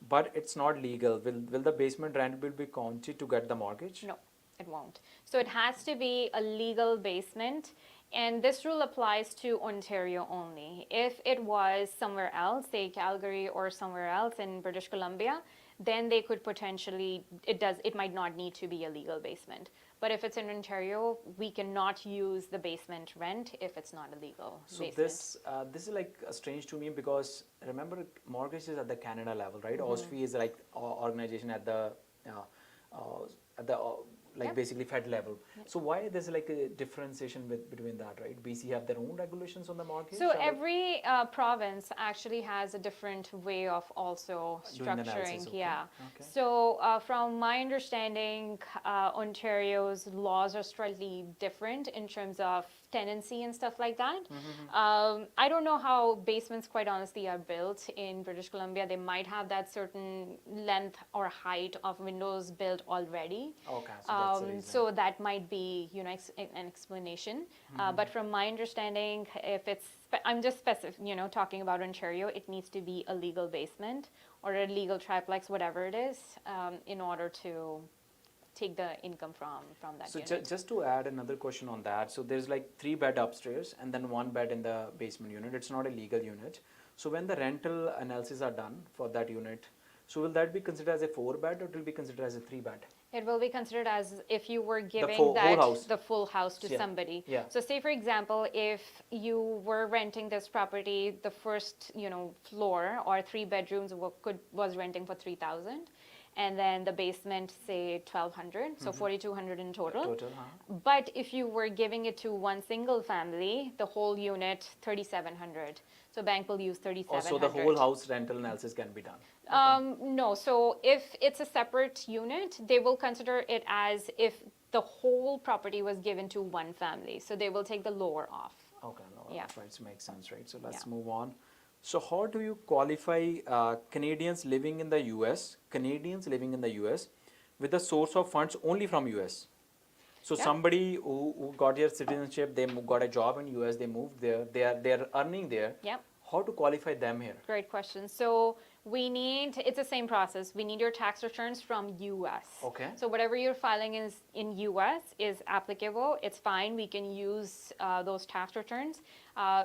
but it's not legal. Will the basement rent will be counted to get the mortgage? No, it won't. So it has to be a legal basement, and this rule applies to Ontario only. If it was somewhere else, say Calgary or somewhere else in British Columbia, then they could potentially, it might not need to be a legal basement. But if it's in Ontario, we cannot use the basement rent if it's not a legal So basement. this is like strange to me, because remember, mortgage is at the Canada level, right? OSFI is like organization at the like Yep. basically Fed level. So why there's like a differentiation between that, right? BC have their own regulations on the mortgage. So or- every province actually has a different way of also Doing the analysis, structuring. okay. Yeah. Okay. So from my understanding, Ontario's laws are slightly different in terms of tenancy and stuff like that. I don't know how basements, quite honestly, are built in British Columbia. They might have that certain length or height of windows built already. Okay, so that's the reason. So that might be, an explanation. But from my understanding, if it's, I'm just specific, talking about Ontario, it needs to be a legal basement or a legal triplex, whatever it is, in order to take the income from that So unit. just to add another question on that, so there's like 3 bed upstairs and then 1 bed in the basement unit. It's not a legal unit. So when the rental analysis are done for that unit, so will that be considered as a 4 bed or it will be considered as a 3 bed? It will be considered as if you were giving whole house. the full house to Yeah. somebody. Yeah. So say, for example, if you were renting this property, the first, floor or 3 bedrooms was renting for 3,000, and then the basement, say 1,200, so 4,200 in total. Total, huh? But if you were giving it to one single family, the whole unit, 3,700. So bank will use 3,700. So the whole house rental analysis can be done. No, so if it's a separate unit, they will consider it as if the whole property was given to one family. So they will take the lower off. Okay, no, Yeah. that's right. So makes sense, right? So let's Yeah. move on. So how do you qualify Canadians living in the US, with the source of funds only from US? So Yeah. somebody who got their citizenship, they got a job in US, they moved there, they are earning there. Yep. How to qualify them here? Great question. So it's the same process. We need your tax returns from US. Okay. So whatever you're filing is in US is applicable. It's fine. We can use those tax returns.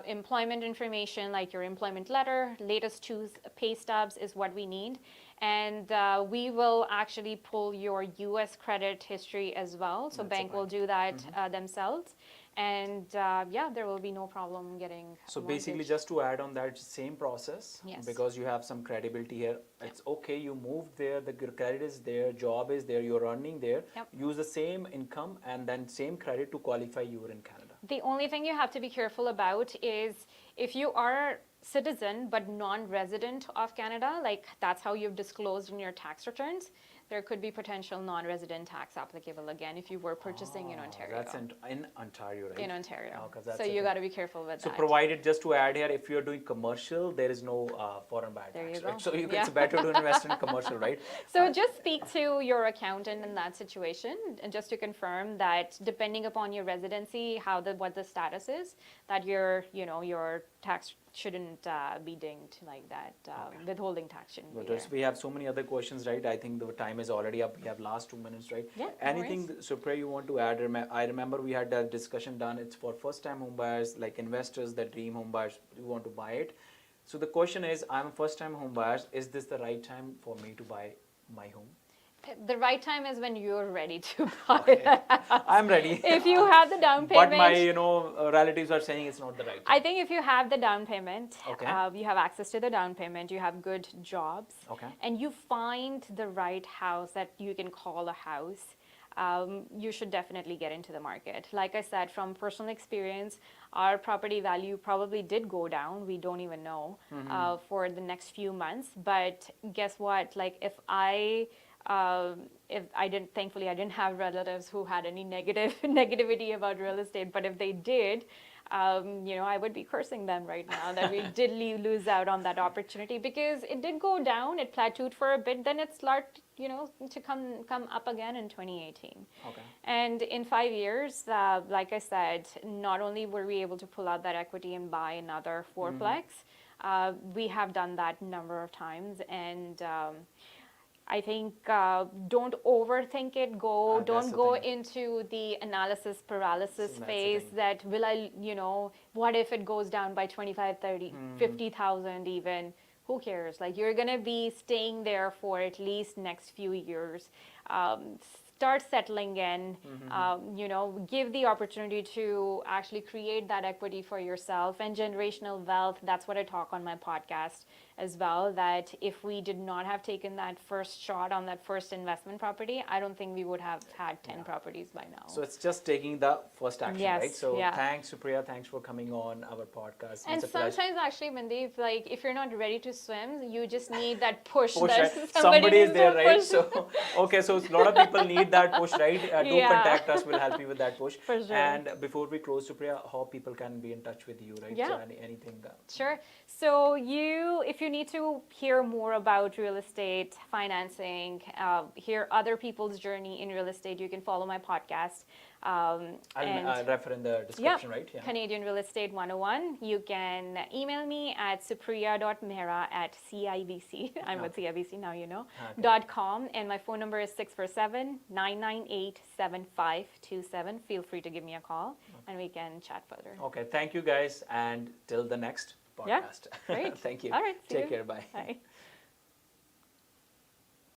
Employment information like your employment letter, latest 2 pay stubs is what we need. And we will actually pull your US credit history as well. So That's bank will okay. do that themselves. And there will be no problem getting So basically, mortgage. just to add on that same process, Yes. because you have some credibility here, it's okay, you moved there, the credit is there, job is there, you're earning there, Yep. use the same income and then same credit to qualify you in Canada. The only thing you have to be careful about is if you are citizen but non-resident of Canada, like that's how you've disclosed in your tax returns, there could be potential non-resident tax applicable again if you were purchasing in Ontario. That's in Ontario, right? In Ontario. Okay, that's So you okay. got to be careful with So that. provided, just to add here, if you're doing commercial, there is no foreign buyer There tax, you right? go. So Yeah. it's better to invest in commercial, right? So just speak to your accountant in that situation, and just to confirm that depending upon your residency, what the status is, that your tax shouldn't be dinged like that. Withholding tax shouldn't be there. We have so many other questions, right? I think the time is already up. We have last 2 minutes, right? Yeah, no Anything, Supriya, you want to add? I remember we had a discussion done. It's for first-time home buyers, like investors, that dream home buyers who want to buy it. So the question is, I'm a first-time home buyer. Is this the right time for me to buy my home? The right time is when you're ready to buy Okay. it. I'm ready. If you have the down payment. But my relatives are saying it's not the right time. I think if you have the down payment, Okay. you have access to the down payment, you have good jobs, Okay. and you find the right house that you can call a house, you should definitely get into the market. Like I said, from personal experience, our property value probably did go down. We don't even know for the next few months. But guess what? Like if I If I didn't, thankfully, I didn't have relatives who had any negativity about real estate. But if they did, I would be cursing them right now that we did lose out on that opportunity, because it did go down. It plateaued for a bit, then it started, to come up again in 2018. Okay. And in 5 years, like I said, not only were we able to pull out that equity and buy another fourplex, we have done that number of times. And I think don't overthink it. Don't go into the analysis paralysis phase that what if it goes down by 25, 30, 50,000 even. Who cares? Like, you're going to be staying there for at least next few years. Start settling in, give the opportunity to actually create that equity for yourself and generational wealth. That's what I talk on my podcast as well, that if we did not have taken that first shot on that first investment property, I don't think we would have had 10 properties by now. So it's just taking the first action, Yes, right? So yeah. thanks, Supriya. Thanks for coming on our podcast. And It's a pleasure. sometimes actually, Mandeep, like, if you're not ready to swim, you just need that push. Push, that right? somebody is there, right? push. So, okay, so a lot of people need that push, right? Do Yeah. contact us. We'll help you with that push. For sure. And before we close, Supriya, how people can be in touch with you, right? Yeah. So anything. Sure. So if you need to hear more about real estate financing, hear other people's journey in real estate, you can follow my podcast. I'll refer in the description, right? Yeah. Canadian Real Estate 101. You can email me at supriya.mehra@CIBC. I'm with CIBC now, .com. And my phone number is 647-998-7527. Feel free to give me a call and we can chat further. Okay. Thank you, guys. And till the next podcast. Yeah, great. Thank you. All right. Take care. Bye. Bye.